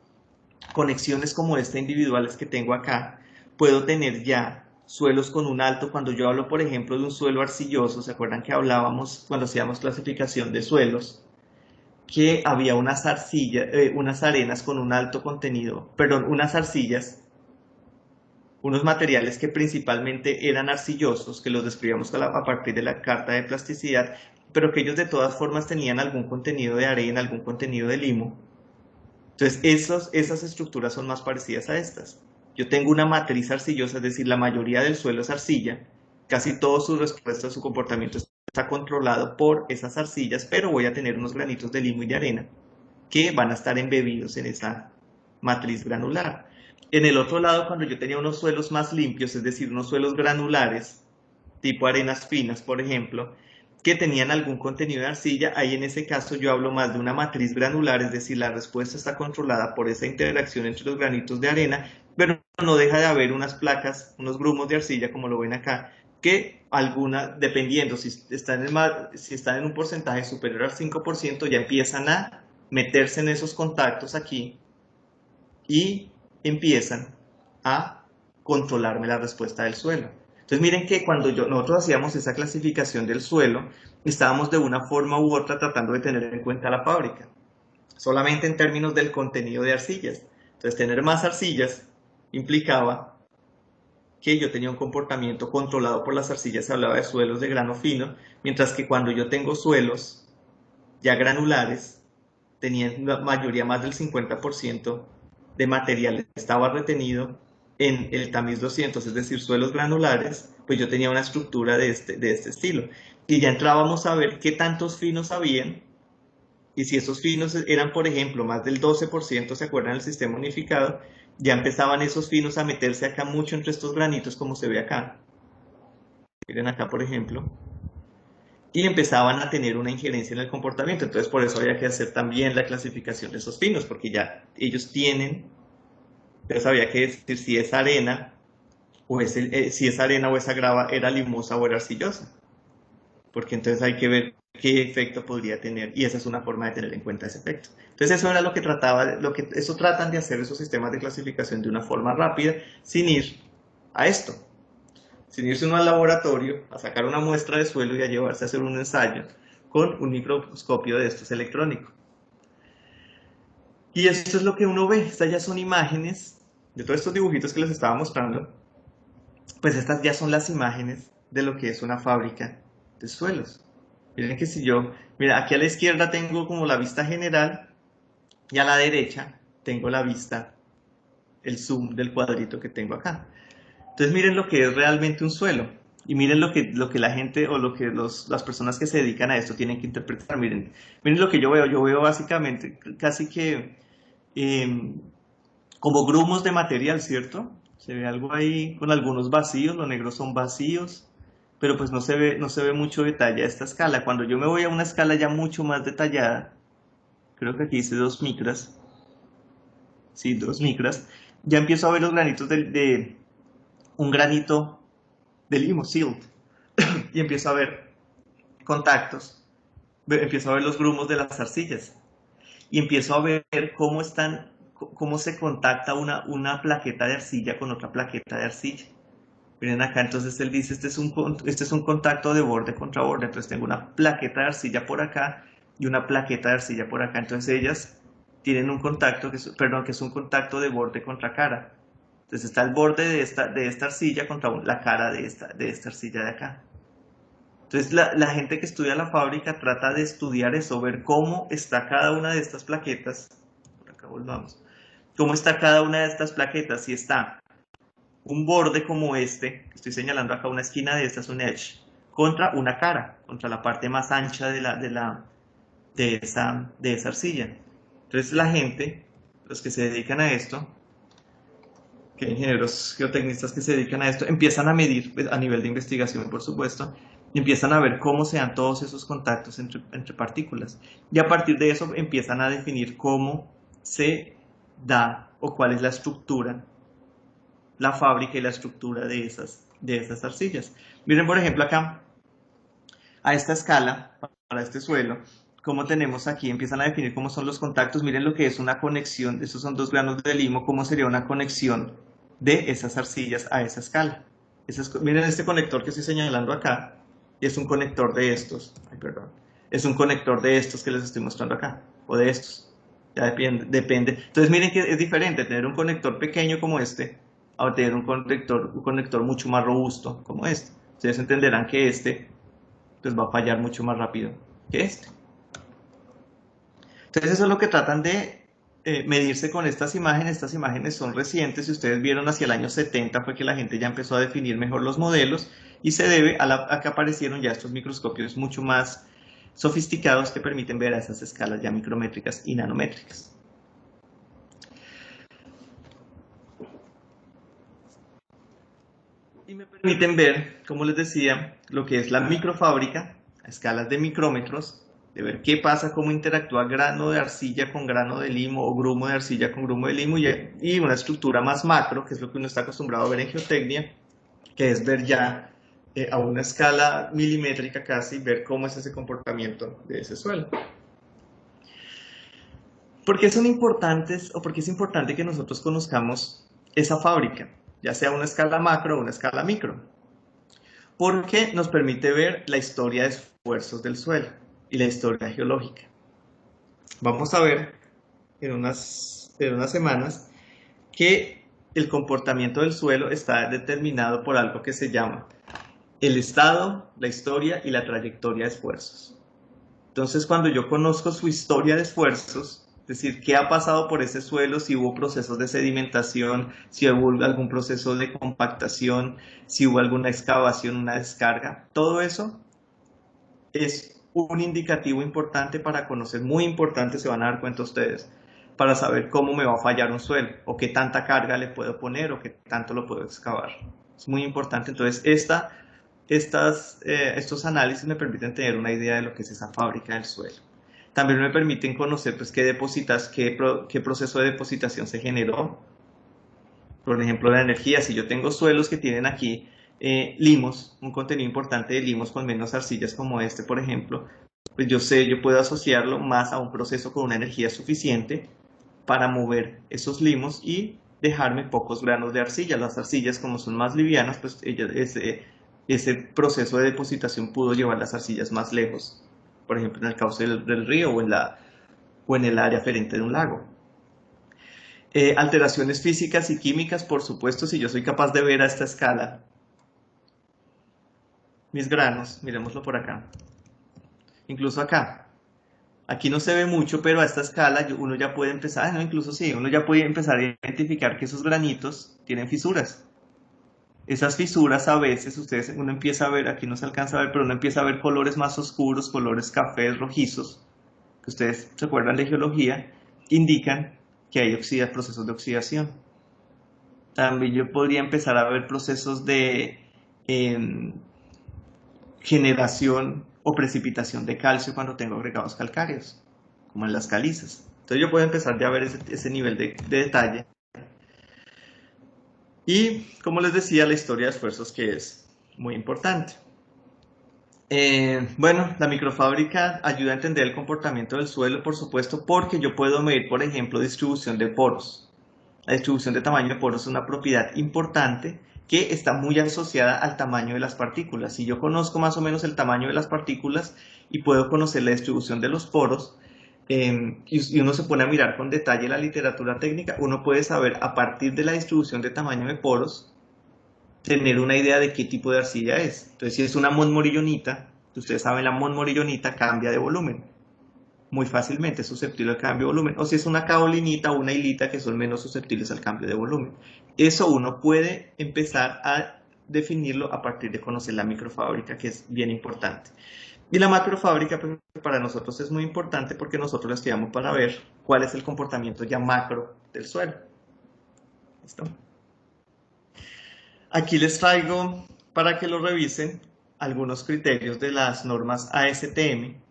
conexiones como esta individuales que tengo acá. Puedo tener ya suelos con un alto. Cuando yo hablo, por ejemplo, de un suelo arcilloso, ¿se acuerdan que hablábamos cuando hacíamos clasificación de suelos? Que había unas arcillas, unas arenas con un alto contenido, perdón, unas arcillas, unos materiales que principalmente eran arcillosos, que los describíamos a partir de la carta de plasticidad, pero que ellos de todas formas tenían algún contenido de arena, algún contenido de limo. Entonces esas estructuras son más parecidas a estas. Yo tengo una matriz arcillosa, es decir, la mayoría del suelo es arcilla, casi todo su respuesta, su comportamiento está controlado por esas arcillas, pero voy a tener unos granitos de limo y de arena que van a estar embebidos en esa matriz granular. En el otro lado, cuando yo tenía unos suelos más limpios, es decir, unos suelos granulares, tipo arenas finas, por ejemplo, que tenían algún contenido de arcilla, ahí en ese caso yo hablo más de una matriz granular, es decir, la respuesta está controlada por esa interacción entre los granitos de arena, pero no deja de haber unas placas, unos grumos de arcilla, como lo ven acá, que alguna, dependiendo si están en un porcentaje superior al 5%, ya empiezan a meterse en esos contactos aquí y empiezan a controlarme la respuesta del suelo. Entonces miren que cuando nosotros hacíamos esa clasificación del suelo, estábamos de una forma u otra tratando de tener en cuenta la fábrica, solamente en términos del contenido de arcillas. Entonces tener más arcillas implicaba que yo tenía un comportamiento controlado por las arcillas, se hablaba de suelos de grano fino, mientras que cuando yo tengo suelos ya granulares, tenían la mayoría, más del 50% de material estaba retenido en el tamiz 200, es decir, suelos granulares, pues yo tenía una estructura de este estilo. Y ya entrábamos a ver qué tantos finos habían, y si esos finos eran, por ejemplo, más del 12%, ¿se acuerdan del sistema unificado? Ya empezaban esos finos a meterse acá mucho entre estos granitos, como se ve acá. Miren acá, por ejemplo. Y empezaban a tener una injerencia en el comportamiento. Entonces, por eso había que hacer también la clasificación de esos finos, porque ya ellos tienen, entonces había que decir si esa arena o si esa arena o esa grava era limosa o era arcillosa, porque entonces hay que ver qué efecto podría tener, y esa es una forma de tener en cuenta ese efecto. Entonces eso era lo que eso tratan de hacer esos sistemas de clasificación de una forma rápida, sin ir a esto, sin irse uno al laboratorio a sacar una muestra de suelo y a llevarse a hacer un ensayo con un microscopio de estos electrónico. Y esto es lo que uno ve, estas ya son imágenes de todos estos dibujitos que les estaba mostrando, pues estas ya son las imágenes de lo que es una fábrica de suelos. Miren que si yo, mira, aquí a la izquierda tengo como la vista general y a la derecha tengo la vista, el zoom del cuadrito que tengo acá. Entonces miren lo que es realmente un suelo y miren lo que la gente o lo que las personas que se dedican a esto tienen que interpretar. Miren lo que yo veo básicamente casi que como grumos de material, ¿cierto? Se ve algo ahí con algunos vacíos, los negros son vacíos, pero pues no se ve mucho detalle a esta escala. Cuando yo me voy a una escala ya mucho más detallada, creo que aquí dice 2 micras, sí, 2 micras, ya empiezo a ver los granitos de un granito de limo, silt, y empiezo a ver contactos, empiezo a ver los grumos de las arcillas, y empiezo a ver cómo se contacta una plaqueta de arcilla con otra plaqueta de arcilla. Miren acá, entonces él dice, este es un contacto de borde contra borde, entonces tengo una plaqueta de arcilla por acá y una plaqueta de arcilla por acá, entonces ellas tienen un contacto, perdón, que es un contacto de borde contra cara. Entonces está el borde de esta arcilla contra la cara de esta arcilla de acá. Entonces la gente que estudia la fábrica trata de estudiar eso, ver cómo está cada una de estas plaquetas. Por acá volvamos. Cómo está cada una de estas plaquetas, si está un borde como este, que estoy señalando acá una esquina de esta, es un edge, contra una cara, contra la parte más ancha de esa arcilla. Entonces la gente, los que se dedican a esto, que hay ingenieros geotecnistas que se dedican a esto, empiezan a medir a nivel de investigación, por supuesto, y empiezan a ver cómo se dan todos esos contactos entre partículas. Y a partir de eso empiezan a definir cómo se da o cuál es la estructura, la fábrica y la estructura de esas arcillas. Miren, por ejemplo, acá, a esta escala, para este suelo, como tenemos aquí, empiezan a definir cómo son los contactos. Miren lo que es una conexión, estos son 2 granos de limo, cómo sería una conexión de esas arcillas a esa escala. Miren este conector que estoy señalando acá, es un conector de estos, ay, perdón, es un conector de estos que les estoy mostrando acá, o de estos, ya depende. Entonces miren que es diferente tener un conector pequeño como este, a tener un conector mucho más robusto como este. Ustedes entenderán que este pues va a fallar mucho más rápido que este. Entonces eso es lo que tratan de medirse con estas imágenes. Estas imágenes son recientes, si ustedes vieron hacia el año 70 fue que la gente ya empezó a definir mejor los modelos y se debe a que aparecieron ya estos microscopios mucho más sofisticados que permiten ver a esas escalas ya micrométricas y nanométricas. Y me permiten ver, como les decía, lo que es la microfábrica a escalas de micrómetros, de ver qué pasa, cómo interactúa grano de arcilla con grano de limo o grumo de arcilla con grumo de limo y una estructura más macro, que es lo que uno está acostumbrado a ver en geotecnia, que es ver ya a una escala milimétrica casi, ver cómo es ese comportamiento de ese suelo. ¿Por qué son importantes o por qué es importante que nosotros conozcamos esa fábrica, ya sea a una escala macro o una escala micro? Porque nos permite ver la historia de esfuerzos del suelo y la historia geológica. Vamos a ver en unas semanas que el comportamiento del suelo está determinado por algo que se llama el estado, la historia y la trayectoria de esfuerzos. Entonces, cuando yo conozco su historia de esfuerzos, es decir, qué ha pasado por ese suelo, si hubo procesos de sedimentación, si hubo algún proceso de compactación, si hubo alguna excavación, una descarga, todo eso es un indicativo importante para conocer, muy importante, se van a dar cuenta ustedes, para saber cómo me va a fallar un suelo, o qué tanta carga le puedo poner, o qué tanto lo puedo excavar. Es muy importante. Entonces, estos análisis me permiten tener una idea de lo que es esa fábrica del suelo. También me permiten conocer pues, qué proceso de depositación se generó. Por ejemplo, la energía. Si yo tengo suelos que tienen aquí limos, un contenido importante de limos con menos arcillas como este, por ejemplo, pues yo puedo asociarlo más a un proceso con una energía suficiente para mover esos limos y dejarme pocos granos de arcilla. Las arcillas, como son más livianas, pues ese proceso de depositación pudo llevar las arcillas más lejos, por ejemplo en el cauce del río o en el área aferente de un lago. Alteraciones físicas y químicas, por supuesto, si yo soy capaz de ver a esta escala mis granos, miremoslo por acá, incluso acá, aquí no se ve mucho, pero a esta escala uno ya puede empezar, no, incluso sí, uno ya puede empezar a identificar que esos granitos tienen fisuras. Esas fisuras a veces uno empieza a ver, aquí no se alcanza a ver, pero uno empieza a ver colores más oscuros, colores cafés, rojizos, que ustedes se acuerdan de geología, indican que hay procesos de oxidación. También yo podría empezar a ver procesos de generación o precipitación de calcio cuando tengo agregados calcáreos, como en las calizas. Entonces yo puedo empezar ya a ver ese nivel de detalle. Y, como les decía, la historia de esfuerzos, que es muy importante. Bueno, la microfábrica ayuda a entender el comportamiento del suelo, por supuesto, porque yo puedo medir, por ejemplo, distribución de poros. La distribución de tamaño de poros es una propiedad importante que está muy asociada al tamaño de las partículas. Si yo conozco más o menos el tamaño de las partículas y puedo conocer la distribución de los poros, y uno se pone a mirar con detalle la literatura técnica, uno puede saber a partir de la distribución de tamaño de poros, tener una idea de qué tipo de arcilla es. Entonces, si es una montmorillonita, ustedes saben, la montmorillonita cambia de volumen muy fácilmente, es susceptible al cambio de volumen. O si es una caolinita o una hilita, que son menos susceptibles al cambio de volumen. Eso uno puede empezar a definirlo a partir de conocer la microfábrica, que es bien importante. Y la macrofábrica, pues, para nosotros es muy importante porque nosotros la estudiamos para ver cuál es el comportamiento ya macro del suelo. ¿Listo? Aquí les traigo, para que lo revisen, algunos criterios de las normas ASTM.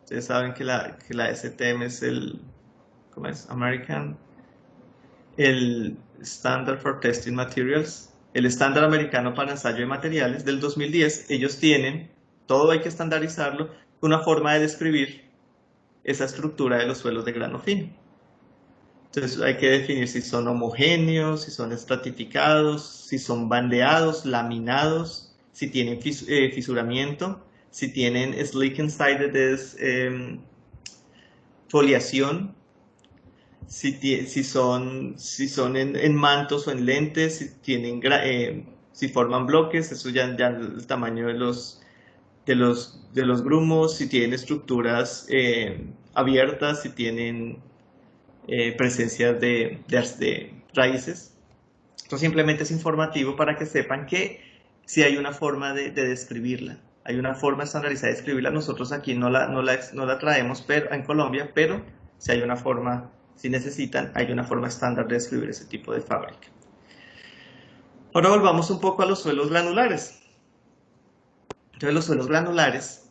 Ustedes saben que la ASTM es ¿cómo es? El Standard for Testing Materials, el estándar americano para ensayo de materiales del 2010. Ellos tienen, todo hay que estandarizarlo, una forma de describir esa estructura de los suelos de grano fino. Entonces hay que definir si son homogéneos, si son estratificados, si son bandeados, laminados, si tienen fisuramiento, si tienen slick-sided, foliación, si son en mantos o en lentes, si forman bloques, eso ya el tamaño de los grumos, si tienen estructuras abiertas, si tienen presencia de raíces. Esto simplemente es informativo para que sepan que si hay una forma de describirla, hay una forma estandarizada de describirla. Nosotros aquí no la traemos en Colombia, pero si hay una forma, si necesitan, hay una forma estándar de describir ese tipo de fábrica. Ahora volvamos un poco a los suelos granulares. Entonces los suelos granulares,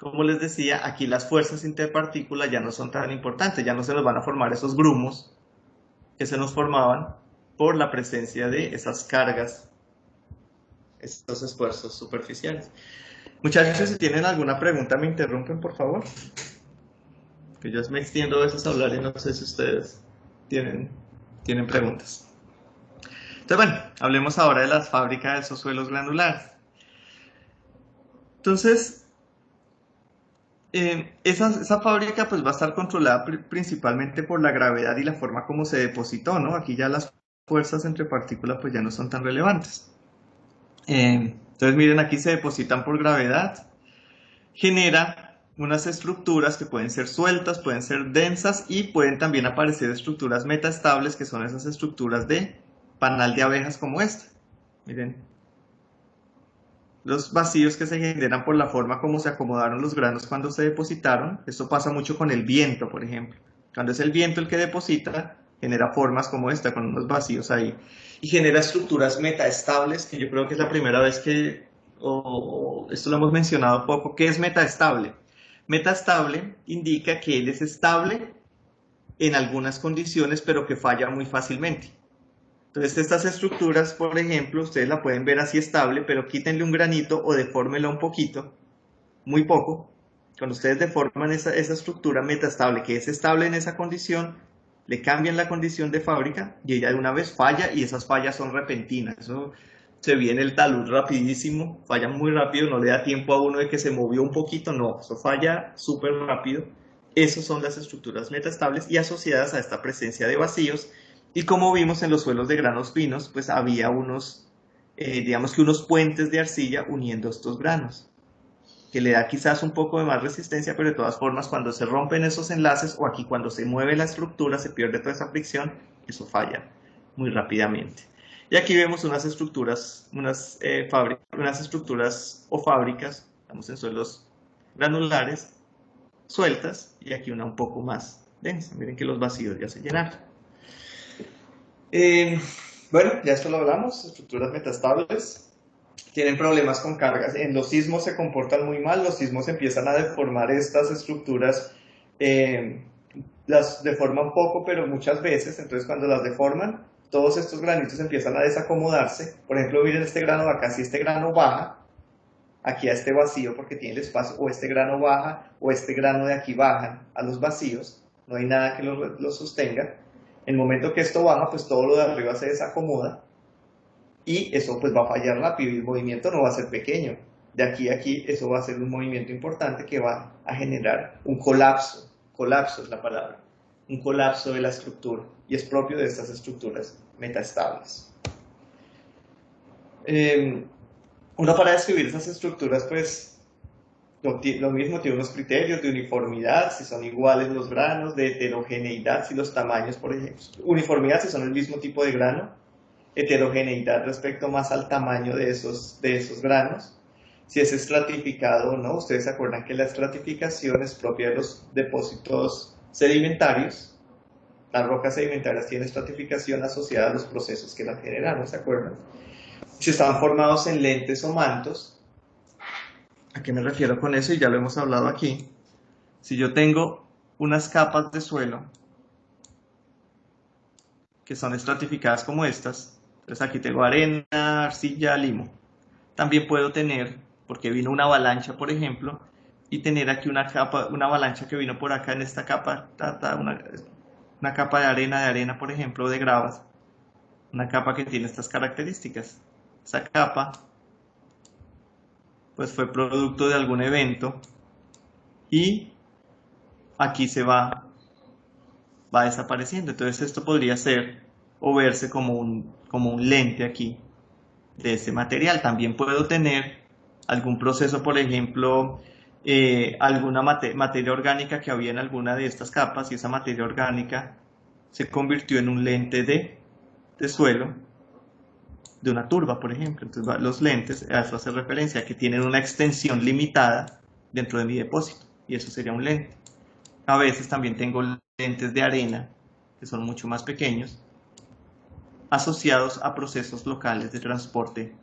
como les decía, aquí las fuerzas interpartículas ya no son tan importantes, ya no se nos van a formar esos grumos que se nos formaban por la presencia de esas cargas, estos esfuerzos superficiales. Muchachos, si tienen alguna pregunta me interrumpen, por favor. Que yo me extiendo a veces a hablar y no sé si ustedes tienen preguntas. Entonces, bueno, hablemos ahora de las fábricas de esos suelos granulares. Entonces, esa fábrica pues va a estar controlada principalmente por la gravedad y la forma como se depositó, ¿no? Aquí ya las fuerzas entre partículas pues ya no son tan relevantes. Entonces miren, aquí se depositan por gravedad, genera unas estructuras que pueden ser sueltas, pueden ser densas y pueden también aparecer estructuras metaestables, que son esas estructuras de panal de abejas como esta. Miren, los vacíos que se generan por la forma como se acomodaron los granos cuando se depositaron. Esto pasa mucho con el viento, por ejemplo. Cuando es el viento el que deposita, genera formas como esta, con unos vacíos ahí. Y genera estructuras metaestables, que yo creo que es la primera vez que, esto lo hemos mencionado poco. ¿Qué es metaestable? Metaestable indica que él es estable en algunas condiciones, pero que falla muy fácilmente. Entonces estas estructuras, por ejemplo, ustedes la pueden ver así estable, pero quítenle un granito o defórmela un poquito, muy poco. Cuando ustedes deforman esa estructura metaestable, que es estable en esa condición, le cambian la condición de fábrica y ella de una vez falla, y esas fallas son repentinas. Eso se viene el talud rapidísimo, falla muy rápido, no le da tiempo a uno de que se movió un poquito, no, eso falla súper rápido. Esas son las estructuras metaestables y asociadas a esta presencia de vacíos. Y como vimos en los suelos de granos finos, pues había digamos que unos puentes de arcilla uniendo estos granos, que le da quizás un poco de más resistencia, pero de todas formas cuando se rompen esos enlaces, o aquí cuando se mueve la estructura, se pierde toda esa fricción, eso falla muy rápidamente. Y aquí vemos unas estructuras, unas estructuras o fábricas, estamos en suelos granulares, sueltas, y aquí una un poco más densa. Miren que los vacíos ya se llenaron. Bueno, ya esto lo hablamos, estructuras metaestables. Tienen problemas con cargas. En los sismos se comportan muy mal, los sismos empiezan a deformar estas estructuras, las deforman poco, pero muchas veces. Entonces cuando las deforman, todos estos granitos empiezan a desacomodarse. Por ejemplo, miren este grano de acá, si este grano baja, aquí a este vacío porque tiene el espacio, o este grano baja, o este grano de aquí bajan a los vacíos, no hay nada que lo sostenga. En el momento que esto baja, pues todo lo de arriba se desacomoda. y eso pues va a fallar rápido y el movimiento no va a ser pequeño. De aquí a aquí eso va a ser un movimiento importante que va a generar un colapso. Colapso es la palabra. Un colapso de la estructura y es propio de estas estructuras metaestables. Uno para describir esas estructuras pues lo mismo tiene unos criterios de uniformidad, si son iguales los granos, de heterogeneidad, si los tamaños, por ejemplo, uniformidad si son el mismo tipo de grano, heterogeneidad respecto más al tamaño de esos granos, si es estratificado o no. Ustedes se acuerdan que la estratificación es propia de los depósitos sedimentarios. Las rocas sedimentarias tienen estratificación asociada a los procesos que las generaron, ¿se acuerdan? Si están formados en lentes o mantos, ¿a qué me refiero con eso? Y ya lo hemos hablado aquí. Si yo tengo unas capas de suelo que son estratificadas como estas, entonces aquí tengo arena, arcilla, limo. También puedo tener, porque vino una avalancha, por ejemplo, y tener aquí una capa, una avalancha que vino por acá en esta capa, una capa de arena, por ejemplo, de gravas, una capa que tiene estas características. Esa capa, pues fue producto de algún evento y aquí se va desapareciendo. Entonces esto podría ser o verse como un lente aquí de ese material. También puedo tener algún proceso, por ejemplo, alguna materia orgánica que había en alguna de estas capas y esa materia orgánica se convirtió en un lente de suelo, de una turba, por ejemplo. Entonces los lentes, a eso hace referencia, que tienen una extensión limitada dentro de mi depósito y eso sería un lente. A veces también tengo lentes de arena, que son mucho más pequeños, asociados a procesos locales de transporte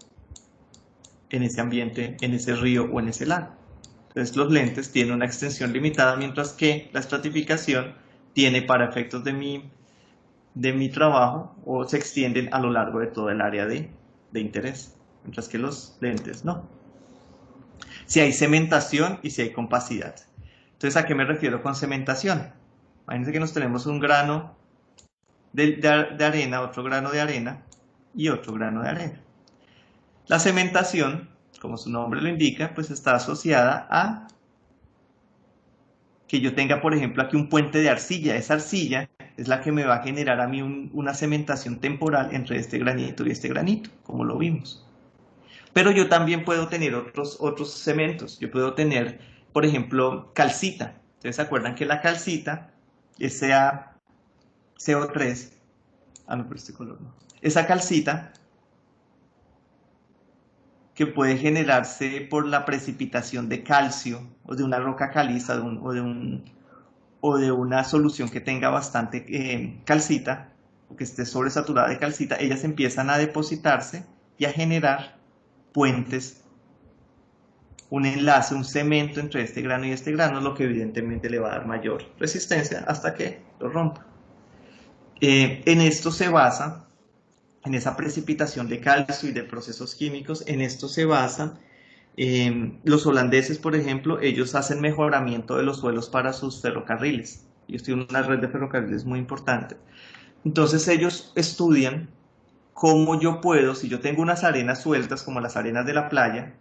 en ese ambiente, en ese río o en ese lago. Entonces los lentes tienen una extensión limitada, mientras que la estratificación tiene, para efectos de mi trabajo, o se extienden a lo largo de todo el área de interés, mientras que los lentes no. Si hay cementación y si hay compacidad. Entonces, ¿a qué me refiero con cementación? Imagínense que nos tenemos un grano de arena, otro grano de arena y otro grano de arena. La cementación, como su nombre lo indica, pues está asociada a que yo tenga, por ejemplo, aquí un puente de arcilla. Esa arcilla es la que me va a generar a mí una cementación temporal entre este granito y este granito, como lo vimos. Pero yo también puedo tener otros cementos. Yo puedo tener, por ejemplo, calcita. ¿Ustedes se acuerdan que la calcita es CO3? Ah, no, pero este color no. Esa calcita que puede generarse por la precipitación de calcio o de una roca caliza o de una solución que tenga bastante calcita o que esté sobresaturada de calcita, ellas empiezan a depositarse y a generar puentes, un enlace, un cemento entre este grano y este grano, lo que evidentemente le va a dar mayor resistencia hasta que lo rompa. En esto se basa, en esa precipitación de calcio y de procesos químicos, en esto se basan los holandeses, por ejemplo. Ellos hacen mejoramiento de los suelos para sus ferrocarriles. Ellos tienen una red de ferrocarriles muy importante. Entonces ellos estudian cómo yo puedo, si yo tengo unas arenas sueltas, como las arenas de la playa,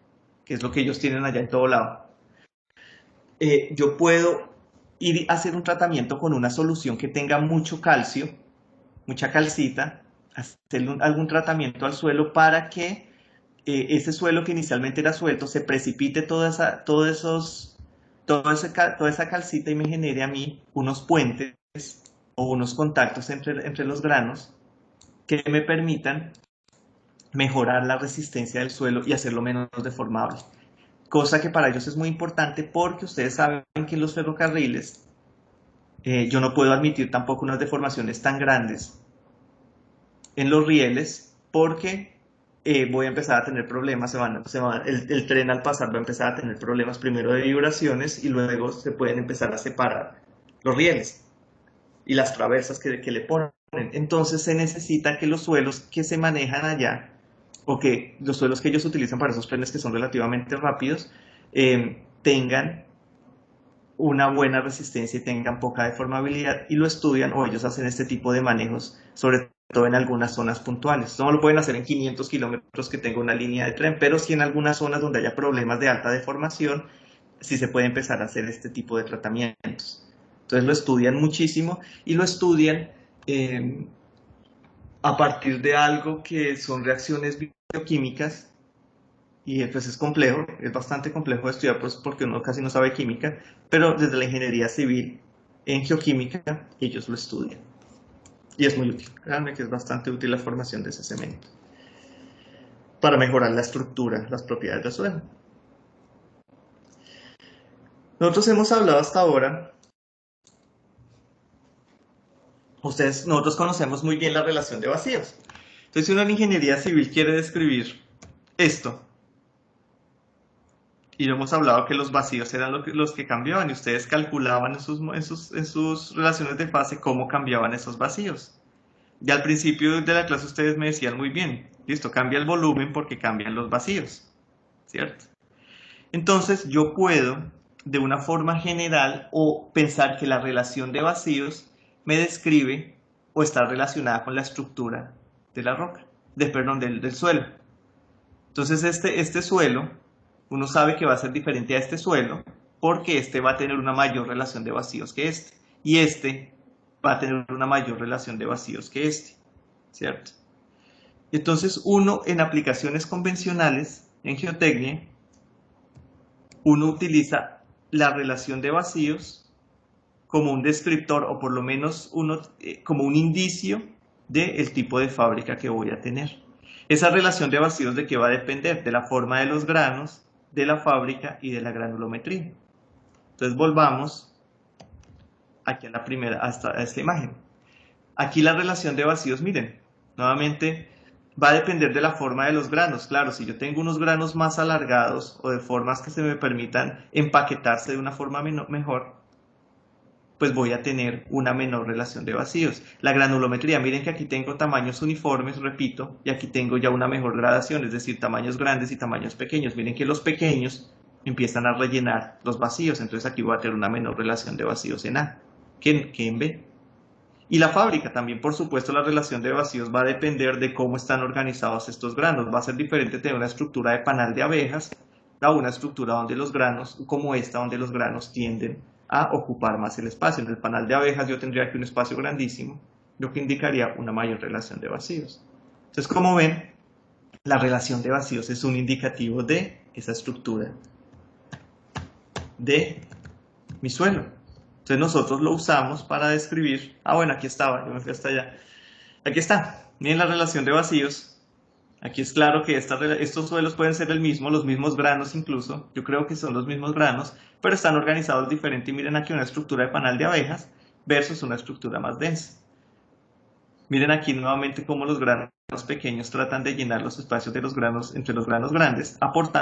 que es lo que ellos tienen allá en todo lado, yo puedo ir a hacer un tratamiento con una solución que tenga mucho calcio, mucha calcita, hacer algún tratamiento al suelo para que ese suelo que inicialmente era suelto se precipite toda esa calcita y me genere a mí unos puentes o unos contactos entre los granos que me permitan mejorar la resistencia del suelo y hacerlo menos deformable. Cosa que para ellos es muy importante porque ustedes saben que en los ferrocarriles yo no puedo admitir tampoco unas deformaciones tan grandes en los rieles porque voy a empezar a tener problemas, el tren al pasar va a empezar a tener problemas primero de vibraciones y luego se pueden empezar a separar los rieles y las traversas que le ponen. Entonces se necesita que los suelos que se manejan allá, o que los suelos que ellos utilizan para esos trenes que son relativamente rápidos, tengan una buena resistencia y tengan poca deformabilidad, y lo estudian, o ellos hacen este tipo de manejos, sobre todo en algunas zonas puntuales. No lo pueden hacer en 500 kilómetros que tenga una línea de tren, pero sí en algunas zonas donde haya problemas de alta deformación, sí se puede empezar a hacer este tipo de tratamientos. Entonces lo estudian muchísimo y lo estudian a partir de algo que son reacciones bioquímicas y pues es complejo, es bastante complejo de estudiar pues, porque uno casi no sabe química, pero desde la ingeniería civil en geoquímica ellos lo estudian. Y es muy útil, créanme que es bastante útil la formación de ese cemento para mejorar la estructura, las propiedades del suelo. Nosotros hemos hablado hasta ahora, nosotros conocemos muy bien la relación de vacíos. Entonces, si uno en ingeniería civil quiere describir esto, y hemos hablado que los vacíos eran los que cambiaban, y ustedes calculaban en sus relaciones de fase cómo cambiaban esos vacíos. Y al principio de la clase ustedes me decían muy bien, listo, cambia el volumen porque cambian los vacíos, ¿cierto? Entonces yo puedo, de una forma general, o pensar que la relación de vacíos me describe o está relacionada con la estructura de la roca, perdón, del suelo. Entonces este suelo, uno sabe que va a ser diferente a este suelo porque este va a tener una mayor relación de vacíos que este. Y este va a tener una mayor relación de vacíos que este, ¿cierto? Entonces uno en aplicaciones convencionales, en geotecnia, uno utiliza la relación de vacíos como un descriptor o por lo menos como un indicio del tipo de fábrica que voy a tener. Esa relación de vacíos de qué va a depender, de la forma de los granos, de la fábrica y de la granulometría. Entonces volvamos aquí a la primera, a esta imagen. Aquí la relación de vacíos, miren, nuevamente va a depender de la forma de los granos. Claro, si yo tengo unos granos más alargados o de formas que se me permitan empaquetarse de una forma mejor, pues voy a tener una menor relación de vacíos. La granulometría, miren que aquí tengo tamaños uniformes, repito, y aquí tengo ya una mejor gradación, es decir, tamaños grandes y tamaños pequeños. Miren que los pequeños empiezan a rellenar los vacíos, entonces aquí voy a tener una menor relación de vacíos en A que en B. Y la fábrica también, por supuesto, la relación de vacíos va a depender de cómo están organizados estos granos. Va a ser diferente tener una estructura de panal de abejas a una estructura donde los granos, como esta, donde los granos tienden a ocupar más el espacio. En el panal de abejas yo tendría aquí un espacio grandísimo, lo que indicaría una mayor relación de vacíos. Entonces, como ven, la relación de vacíos es un indicativo de esa estructura de mi suelo. Entonces nosotros lo usamos para describir, bueno, aquí estaba, yo me fui hasta allá. Aquí está, miren la relación de vacíos. Aquí es claro que estos suelos pueden ser los mismos granos incluso, yo creo que son los mismos granos, pero están organizados diferente. Y miren aquí una estructura de panal de abejas versus una estructura más densa. Miren aquí nuevamente cómo los granos pequeños tratan de llenar los espacios de los granos entre los granos grandes,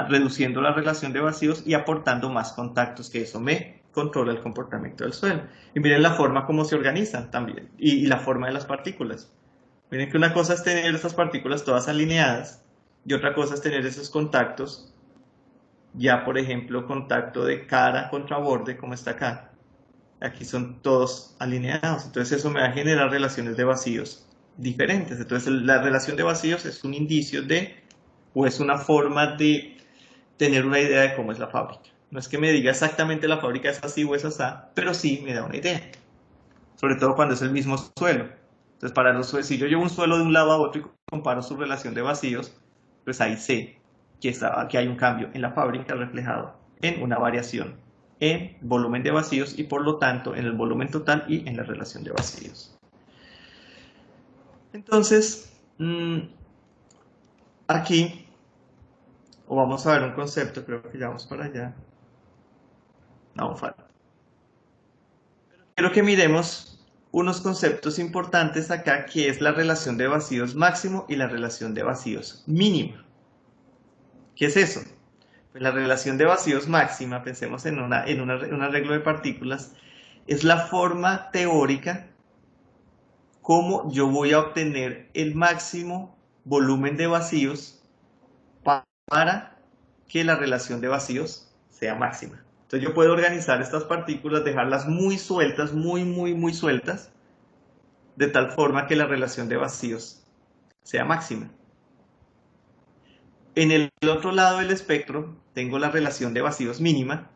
reduciendo la relación de vacíos y aportando más contactos, que eso me controla el comportamiento del suelo. Y miren la forma como se organizan también, y la forma de las partículas. Miren que una cosa es tener esas partículas todas alineadas, y otra cosa es tener esos contactos, ya por ejemplo contacto de cara contra borde, como está acá. Aquí son todos alineados, entonces eso me va a generar relaciones de vacíos diferentes. Entonces la relación de vacíos es un indicio de, o es una forma de tener una idea de cómo es la fábrica. No es que me diga exactamente la fábrica es así o es así, pero sí me da una idea, sobre todo cuando es el mismo suelo. Entonces si yo llevo un suelo de un lado a otro y comparo su relación de vacíos, pues ahí sé que hay un cambio en la fábrica reflejado en una variación en volumen de vacíos y por lo tanto en el volumen total y en la relación de vacíos. Entonces, aquí, vamos a ver un concepto, creo que ya vamos para allá. No, falta. Quiero que miremos unos conceptos importantes acá, que es la relación de vacíos máximo y la relación de vacíos mínima. ¿Qué es eso? Pues la relación de vacíos máxima, pensemos en un arreglo de partículas, es la forma teórica como yo voy a obtener el máximo volumen de vacíos para que la relación de vacíos sea máxima. Entonces yo puedo organizar estas partículas, dejarlas muy sueltas, muy sueltas, de tal forma que la relación de vacíos sea máxima. En el otro lado del espectro tengo la relación de vacíos mínima,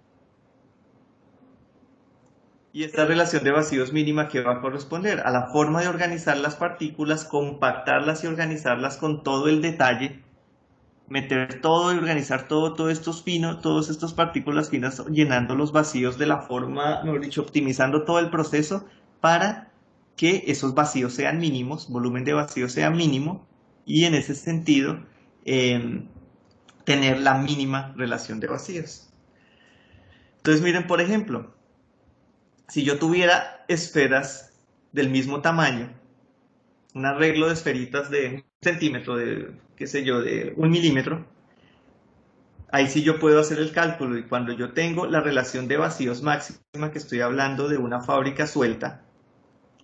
y esta relación de vacíos mínima que va a corresponder a la forma de organizar las partículas, compactarlas y organizarlas con todo el detalle, meter todo y organizar todo estos finos, todas estas partículas finas, llenando los vacíos de la forma, mejor dicho, optimizando todo el proceso para que esos vacíos sean mínimos, volumen de vacío sea mínimo, y en ese sentido tener la mínima relación de vacíos. Entonces miren, por ejemplo, si yo tuviera esferas del mismo tamaño, un arreglo de esferitas de 1 centímetro, de qué sé yo, de 1 milímetro, ahí sí yo puedo hacer el cálculo, y cuando yo tengo la relación de vacíos máxima, que estoy hablando de una fábrica suelta,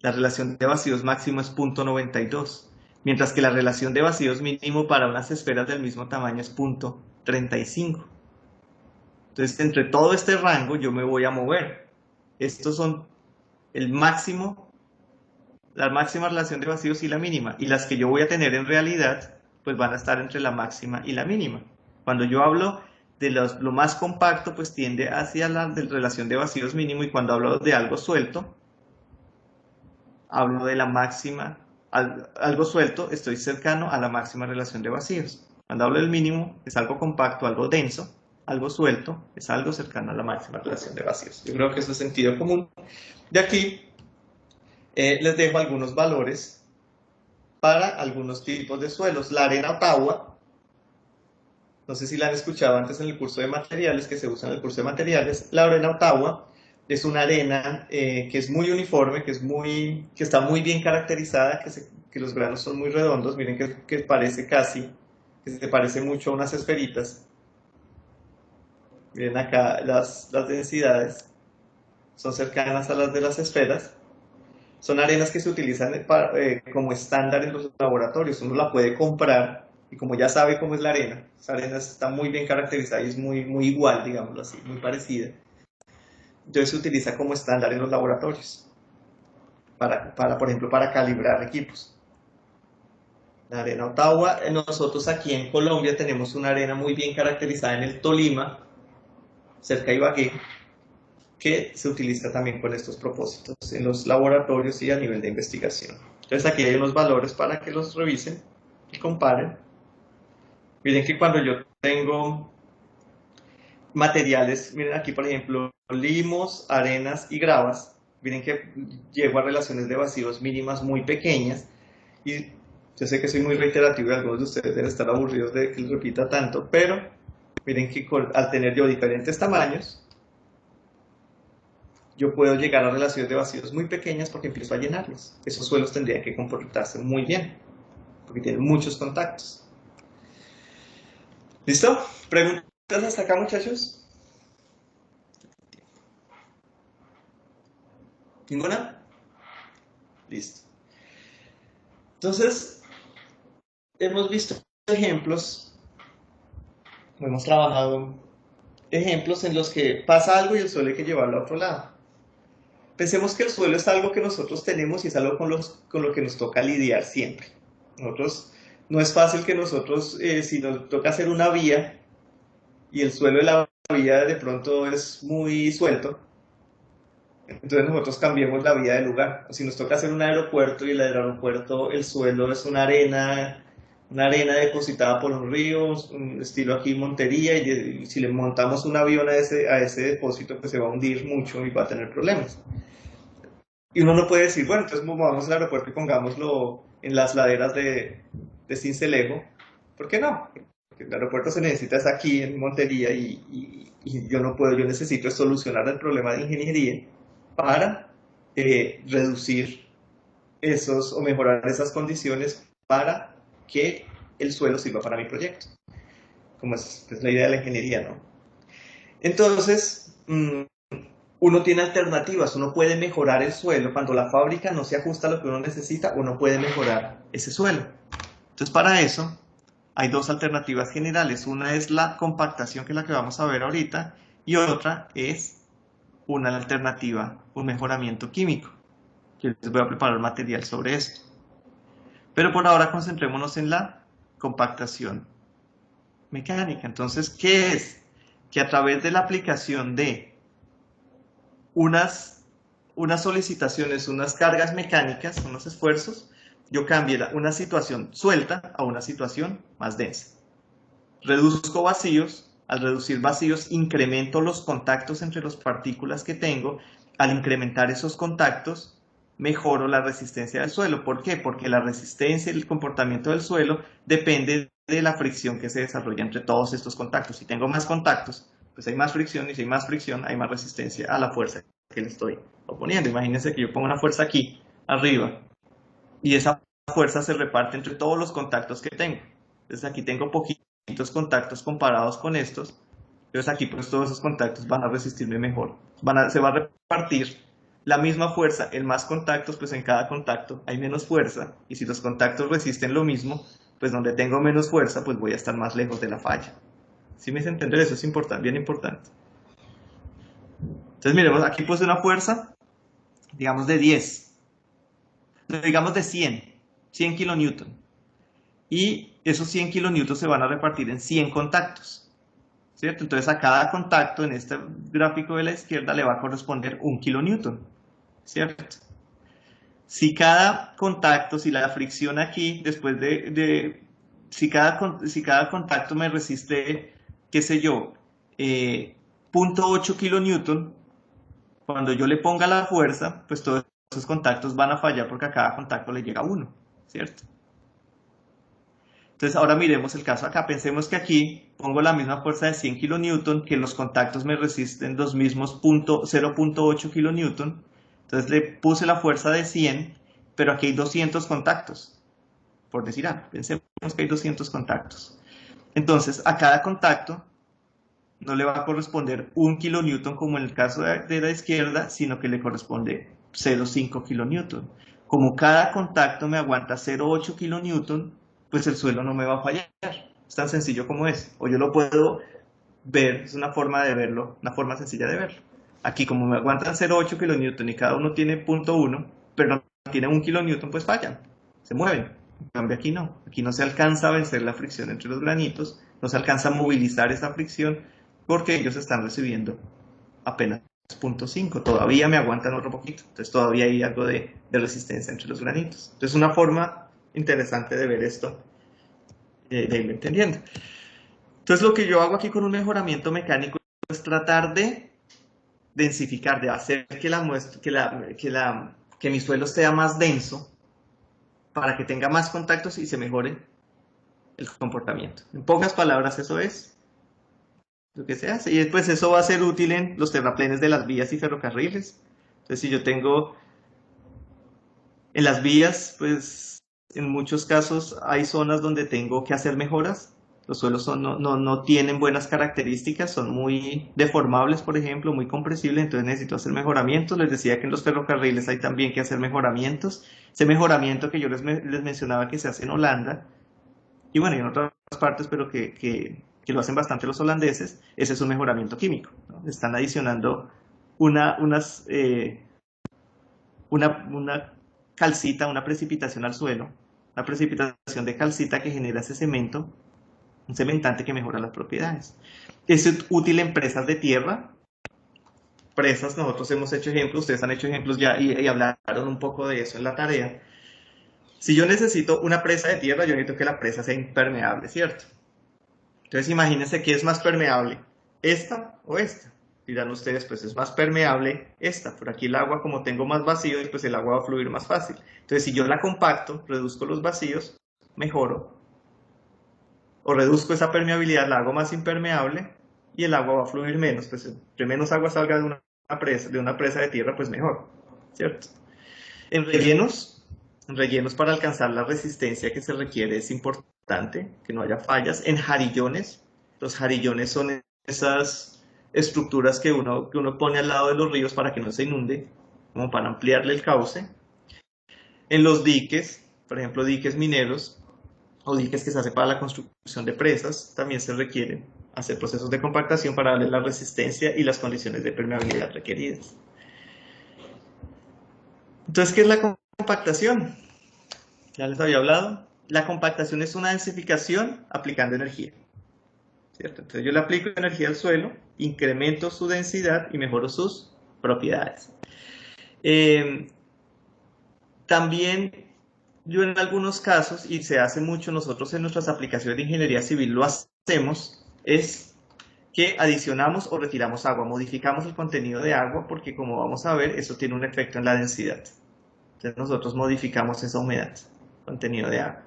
la relación de vacíos máximo es 0.92, mientras que la relación de vacíos mínimo para unas esferas del mismo tamaño es 0.35. Entonces, entre todo este rango yo me voy a mover. Estos son el máximo, la máxima relación de vacíos y la mínima, y las que yo voy a tener en realidad pues van a estar entre la máxima y la mínima. Cuando yo hablo de lo más compacto, pues tiende hacia la relación de vacíos mínimo, y cuando hablo de algo suelto, hablo de la máxima. Algo suelto, estoy cercano a la máxima relación de vacíos. Cuando hablo del mínimo, es algo compacto, algo denso. Algo suelto es algo cercano a la máxima relación de vacíos. Yo creo que eso es sentido común. De aquí les dejo algunos valores para algunos tipos de suelos. La arena Ottawa, no sé si la han escuchado antes en el curso de materiales, que se usa en el curso de materiales. La arena Ottawa es una arena que es muy uniforme, que está muy bien caracterizada, que los granos son muy redondos. Miren que parece casi, que se parece mucho a unas esferitas. Miren acá las densidades son cercanas a las de las esferas. Son arenas que se utilizan como estándar en los laboratorios. Uno la puede comprar y como ya sabe cómo es la arena, esa arena está muy bien caracterizada y es muy igual, digámoslo así, muy parecida. Entonces se utiliza como estándar en los laboratorios, por ejemplo, para calibrar equipos. La arena Ottawa, nosotros aquí en Colombia tenemos una arena muy bien caracterizada en el Tolima, cerca de Ibagué, que se utiliza también con estos propósitos en los laboratorios y a nivel de investigación. Entonces aquí hay unos valores para que los revisen y comparen. Miren que cuando yo tengo materiales, miren aquí por ejemplo limos, arenas y gravas, miren que llego a relaciones de vacíos mínimas muy pequeñas, y yo sé que soy muy reiterativo y algunos de ustedes deben estar aburridos de que les repita tanto, pero miren que al tener yo diferentes tamaños, yo puedo llegar a relaciones de vacíos muy pequeñas porque empiezo a llenarlos. Esos suelos tendrían que comportarse muy bien, porque tienen muchos contactos. ¿Listo? ¿Preguntas hasta acá, muchachos? ¿Ninguna? Listo. Entonces, hemos visto ejemplos, hemos trabajado ejemplos en los que pasa algo y el suelo hay que llevarlo a otro lado. Pensemos que el suelo es algo que nosotros tenemos y es algo con lo que nos toca lidiar siempre. No es fácil que nosotros, si nos toca hacer una vía y el suelo de la vía de pronto es muy suelto, entonces nosotros cambiemos la vía de lugar. O si nos toca hacer un aeropuerto y el aeropuerto, el suelo es una arena depositada por un río, un estilo aquí Montería, y si le montamos un avión a ese depósito, pues se va a hundir mucho y va a tener problemas. Y uno no puede decir, bueno, entonces vamos al aeropuerto y pongámoslo en las laderas de Sincelejo. ¿Por qué no? Porque el aeropuerto se necesita es aquí en Montería, y yo no puedo, yo necesito solucionar el problema de ingeniería para reducir o mejorar esas condiciones para que el suelo sirva para mi proyecto. Como es la idea de la ingeniería, ¿no? Entonces, uno tiene alternativas, uno puede mejorar el suelo cuando la fábrica no se ajusta a lo que uno necesita, uno puede mejorar ese suelo. Entonces, para eso hay dos alternativas generales. Una es la compactación, que es la que vamos a ver ahorita, y otra es una alternativa, un mejoramiento químico. Yo les voy a preparar material sobre esto. Pero por ahora concentrémonos en la compactación mecánica. Entonces, ¿qué es? Que a través de la aplicación de unas solicitaciones, unas cargas mecánicas, unos esfuerzos, yo cambie una situación suelta a una situación más densa. Reduzco vacíos, al reducir vacíos incremento los contactos entre las partículas que tengo, al incrementar esos contactos mejoro la resistencia del suelo. ¿Por qué? Porque la resistencia y el comportamiento del suelo depende de la fricción que se desarrolla entre todos estos contactos. Si tengo más contactos, pues hay más fricción, y si hay más fricción, hay más resistencia a la fuerza que le estoy oponiendo. Imagínense que yo pongo una fuerza aquí, arriba, y esa fuerza se reparte entre todos los contactos que tengo. Entonces aquí tengo poquitos contactos comparados con estos, entonces aquí pues todos esos contactos van a resistirme mejor. Se va a repartir la misma fuerza en más contactos, pues en cada contacto hay menos fuerza, y si los contactos resisten lo mismo, pues donde tengo menos fuerza, pues voy a estar más lejos de la falla. ¿Sí me hice entender? Eso es importante, bien importante. Entonces miremos, aquí puse una fuerza, digamos de 10, digamos de 100 kilonewton. Y esos 100 kilonewtons se van a repartir en 100 contactos, ¿cierto? Entonces a cada contacto en este gráfico de la izquierda le va a corresponder 1 kilonewton, ¿cierto? Si cada contacto, si la fricción aquí, después si cada contacto me resiste, qué sé yo, 0.8 kilonewton, cuando yo le ponga la fuerza, pues todos esos contactos van a fallar porque a cada contacto le llega 1, ¿cierto? Entonces ahora miremos el caso acá, pensemos que aquí pongo la misma fuerza de 100 kilonewton, que los contactos me resisten los mismos 0.8 kilonewton, entonces le puse la fuerza de 100, pero aquí hay 200 contactos, por decir algo, pensemos que hay 200 contactos. Entonces a cada contacto no le va a corresponder 1 kilonewton como en el caso de la izquierda, sino que le corresponde 0.5 kilonewton. Como cada contacto me aguanta 0.8 kilonewton, pues el suelo no me va a fallar. Es tan sencillo como es. O yo lo puedo ver, es una forma de verlo, una forma sencilla de verlo. Aquí como me aguantan 0.8 kilonewton y cada uno tiene 0.1, pero no tiene 1 kilonewton, pues fallan, se mueven. En cambio aquí no se alcanza a vencer la fricción entre los granitos, no se alcanza a movilizar esa fricción porque ellos están recibiendo apenas 0.5, todavía me aguantan otro poquito, entonces todavía hay algo de resistencia entre los granitos. Entonces una forma interesante de ver esto, de irlo entendiendo. Entonces lo que yo hago aquí con un mejoramiento mecánico es tratar de densificar, de hacer que mi suelo sea más denso para que tenga más contactos y se mejore el comportamiento. En pocas palabras eso es lo que se hace, y después eso va a ser útil en los terraplenes de las vías y ferrocarriles. Entonces si yo tengo en las vías, pues en muchos casos hay zonas donde tengo que hacer mejoras. Los suelos no tienen buenas características, son muy deformables, por ejemplo, muy compresibles, entonces necesito hacer mejoramientos. Les decía que en los ferrocarriles hay también que hacer mejoramientos. Ese mejoramiento que yo les mencionaba que se hace en Holanda, y bueno, y en otras partes, pero que lo hacen bastante los holandeses, ese es un mejoramiento químico, ¿no? Están adicionando una calcita, una precipitación al suelo, una precipitación de calcita que genera ese cemento, un cementante que mejora las propiedades. Es útil en presas de tierra. Presas, nosotros hemos hecho ejemplos, ustedes han hecho ejemplos ya y hablaron un poco de eso en la tarea. Si yo necesito una presa de tierra, yo necesito que la presa sea impermeable, ¿cierto? Entonces imagínense qué es más permeable, esta o esta. Dirán ustedes, pues es más permeable esta, pero aquí el agua, como tengo más vacíos, pues el agua va a fluir más fácil. Entonces si yo la compacto, reduzco los vacíos, mejoro, o reduzco esa permeabilidad, la hago más impermeable y el agua va a fluir menos. Pues entre menos agua salga de una presa de tierra, pues mejor, ¿cierto? En rellenos para alcanzar la resistencia que se requiere es importante que no haya fallas. En jarillones, los jarillones son esas estructuras que uno pone al lado de los ríos para que no se inunde, como para ampliarle el cauce. En los diques, por ejemplo, diques mineros o diques que se hacen para la construcción de presas, también se requieren hacer procesos de compactación para darle la resistencia y las condiciones de permeabilidad requeridas. Entonces, ¿qué es la compactación? Ya les había hablado. La compactación es una densificación aplicando energía, ¿cierto? Entonces yo le aplico energía al suelo, incremento su densidad y mejoro sus propiedades. También yo en algunos casos, y se hace mucho nosotros en nuestras aplicaciones de ingeniería civil, lo hacemos, es que adicionamos o retiramos agua, modificamos el contenido de agua porque como vamos a ver, eso tiene un efecto en la densidad. Entonces nosotros modificamos esa humedad, contenido de agua.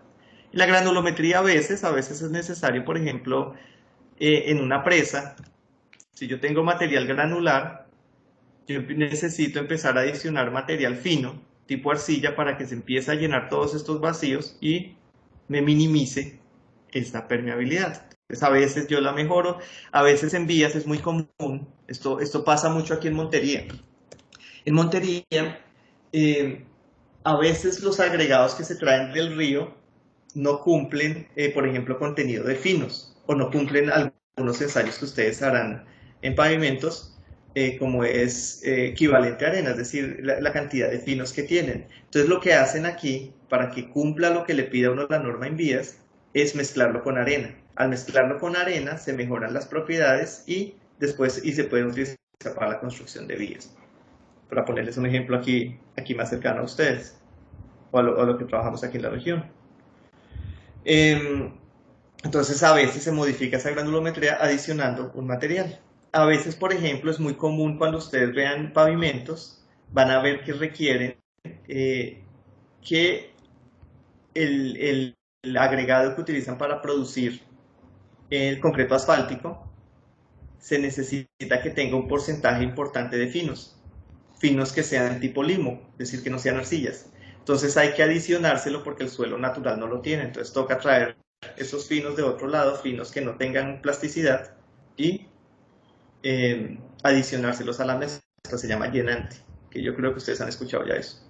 La granulometría a veces es necesario, por ejemplo, en una presa, si yo tengo material granular, yo necesito empezar a adicionar material fino, tipo arcilla, para que se empiece a llenar todos estos vacíos y me minimice esta permeabilidad. Entonces, a veces yo la mejoro, a veces en vías es muy común, esto pasa mucho aquí en Montería. En Montería, a veces los agregados que se traen del río no cumplen, por ejemplo, contenido de finos, o no cumplen algunos ensayos que ustedes harán en pavimentos, como es equivalente a arena, es decir, la cantidad de finos que tienen. Entonces lo que hacen aquí, para que cumpla lo que le pide a uno la norma en vías, es mezclarlo con arena. Al mezclarlo con arena se mejoran las propiedades y después se pueden utilizar para la construcción de vías. Para ponerles un ejemplo aquí más cercano a ustedes, o a lo que trabajamos aquí en la región. Entonces a veces se modifica esa granulometría adicionando un material. A veces, por ejemplo, es muy común cuando ustedes vean pavimentos, van a ver que requieren que el agregado que utilizan para producir el concreto asfáltico se necesita que tenga un porcentaje importante de finos que sean tipo limo, es decir, que no sean arcillas. Entonces hay que adicionárselo porque el suelo natural no lo tiene, entonces toca traer esos finos de otro lado, finos que no tengan plasticidad, y adicionárselos a la mezcla, se llama llenante, que yo creo que ustedes han escuchado ya eso.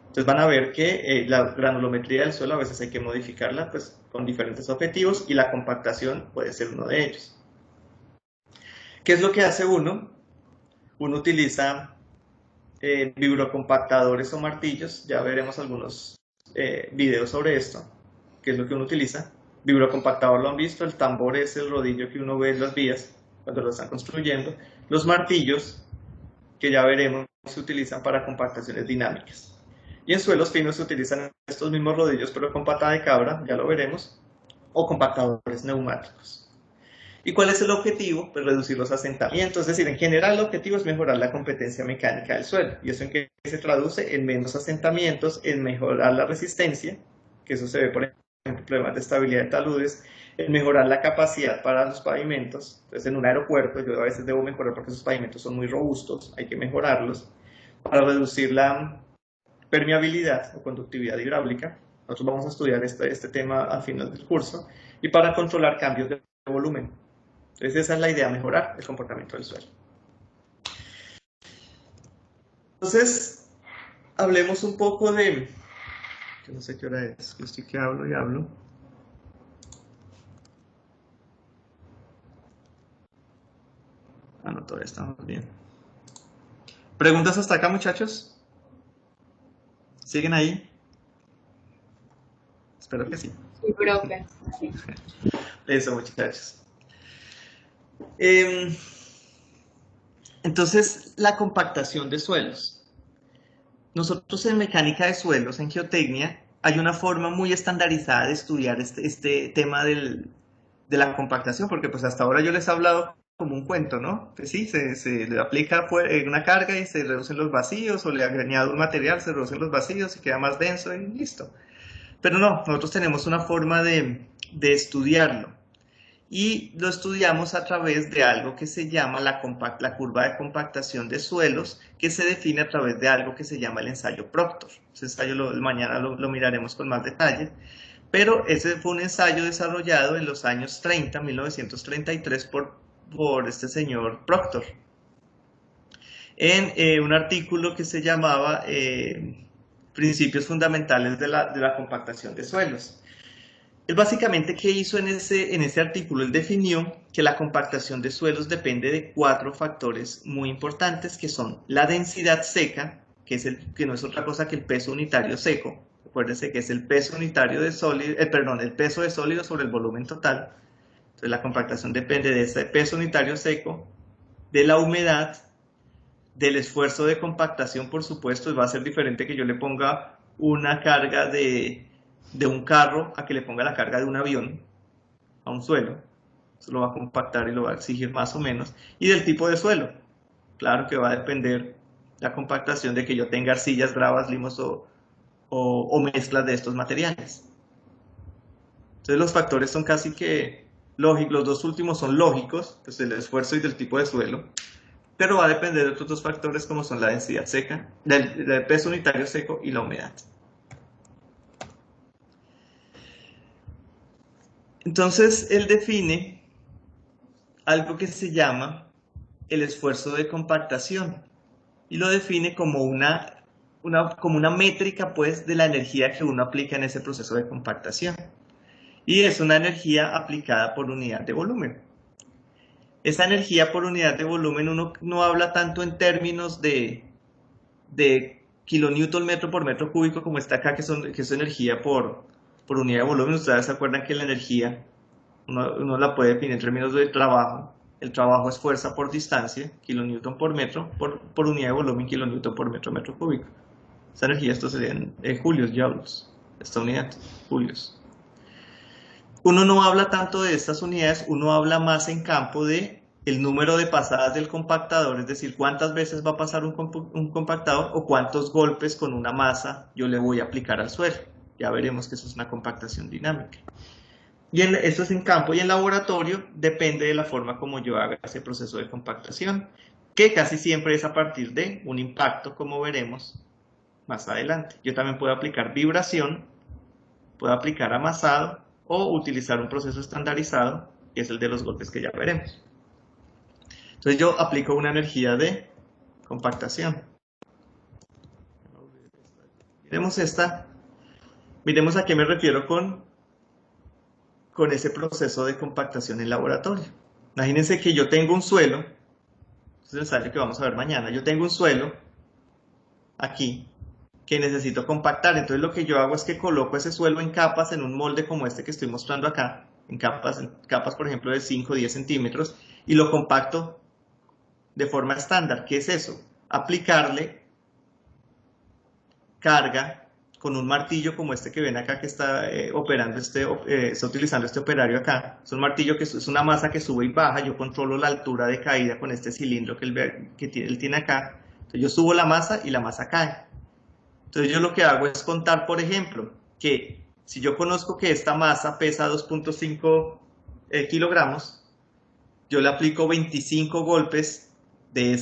Entonces van a ver que la granulometría del suelo a veces hay que modificarla pues, con diferentes objetivos y la compactación puede ser uno de ellos. ¿Qué es lo que hace uno? Uno utiliza vibrocompactadores o martillos, ya veremos algunos videos sobre esto, que es lo que uno utiliza. Vibrocompactador lo han visto, el tambor es el rodillo que uno ve en las vías cuando lo están construyendo. Los martillos, que ya veremos, se utilizan para compactaciones dinámicas. Y en suelos finos se utilizan estos mismos rodillos, pero con pata de cabra, ya lo veremos, o compactadores neumáticos. ¿Y cuál es el objetivo? Pues reducir los asentamientos, es decir, en general el objetivo es mejorar la competencia mecánica del suelo. ¿Y eso en qué se traduce? En menos asentamientos, en mejorar la resistencia, que eso se ve por ejemplo, problemas de estabilidad de taludes, en mejorar la capacidad para los pavimentos. Entonces en un aeropuerto yo a veces debo mejorar porque esos pavimentos son muy robustos, hay que mejorarlos, para reducir la permeabilidad o conductividad hidráulica. Nosotros vamos a estudiar este tema al final del curso, y para controlar cambios de volumen. Entonces esa es la idea, mejorar el comportamiento del suelo. Entonces, hablemos un poco de... Yo no sé qué hora es, yo estoy que hablo y hablo. Ah, no, todavía estamos bien. ¿Preguntas hasta acá, muchachos? ¿Siguen ahí? Espero que sí. Sí, profe. Sí. Eso, muchachos. Entonces, la compactación de suelos. Nosotros en mecánica de suelos, en geotecnia, hay una forma muy estandarizada de estudiar este tema de la compactación, porque pues hasta ahora yo les he hablado como un cuento, ¿no? Pues sí, se le aplica una carga y se reducen los vacíos, o le añado un material, se reducen los vacíos y queda más denso y listo. Pero no, nosotros tenemos una forma de estudiarlo. Y lo estudiamos a través de algo que se llama la curva de compactación de suelos, que se define a través de algo que se llama el ensayo Proctor. Ese ensayo mañana lo miraremos con más detalle, pero ese fue un ensayo desarrollado en los años 30, 1933, por este señor Proctor, en un artículo que se llamaba Principios Fundamentales de la Compactación de Suelos. Él básicamente, ¿qué hizo en ese artículo? Él definió que la compactación de suelos depende de 4 factores muy importantes, que son la densidad seca, que no es otra cosa que el peso unitario seco. Acuérdense que es el peso unitario de sólido, el peso de sólido sobre el volumen total. Entonces la compactación depende de ese peso unitario seco, de la humedad, del esfuerzo de compactación, por supuesto. Va a ser diferente que yo le ponga una carga de un carro a que le ponga la carga de un avión a un suelo. Eso lo va a compactar y lo va a exigir más o menos. Y del tipo de suelo. Claro que va a depender la compactación de que yo tenga arcillas, gravas, limos o mezclas de estos materiales. Entonces los factores son casi que lógicos, los dos últimos son lógicos, pues el esfuerzo y del tipo de suelo, pero va a depender de otros dos factores como son la densidad seca, del peso unitario seco y la humedad. Entonces él define algo que se llama el esfuerzo de compactación y lo define como como una métrica pues de la energía que uno aplica en ese proceso de compactación. Y es una energía aplicada por unidad de volumen. Esa energía por unidad de volumen uno no habla tanto en términos de kilonewton metro por metro cúbico como está acá, que es energía por unidad de volumen. Ustedes se acuerdan que la energía uno la puede definir en términos de trabajo. El trabajo es fuerza por distancia, kilonewton por metro, por unidad de volumen, kilonewton por metro, metro cúbico. Esa energía, esto serían julios, joules, esta unidad, julios. Uno no habla tanto de estas unidades, uno habla más en campo de el número de pasadas del compactador, es decir, cuántas veces va a pasar un compactador o cuántos golpes con una masa yo le voy a aplicar al suelo. Ya veremos que eso es una compactación dinámica. Y esto es en campo, y en laboratorio depende de la forma como yo haga ese proceso de compactación, que casi siempre es a partir de un impacto, como veremos más adelante. Yo también puedo aplicar vibración, puedo aplicar amasado o utilizar un proceso estandarizado, que es el de los golpes que ya veremos. Entonces yo aplico una energía de compactación. Miremos esta. Miremos a qué me refiero con ese proceso de compactación en laboratorio. Imagínense que yo tengo un suelo, este es el ensayo que vamos a ver mañana, yo tengo un suelo aquí que necesito compactar, entonces lo que yo hago es que coloco ese suelo en capas en un molde como este que estoy mostrando acá, en capas por ejemplo de 5 o 10 centímetros, y lo compacto de forma estándar. ¿Qué es eso? Aplicarle carga con un martillo como este que ven acá que está operando, está utilizando este operario acá. Es un martillo que es una masa que sube y baja. Yo controlo la altura de caída con este cilindro que él tiene acá. Entonces yo subo la masa y la masa cae. Entonces yo lo que hago es contar, por ejemplo, que si yo conozco que esta masa pesa 2.5 kilogramos, yo le aplico 25 golpes de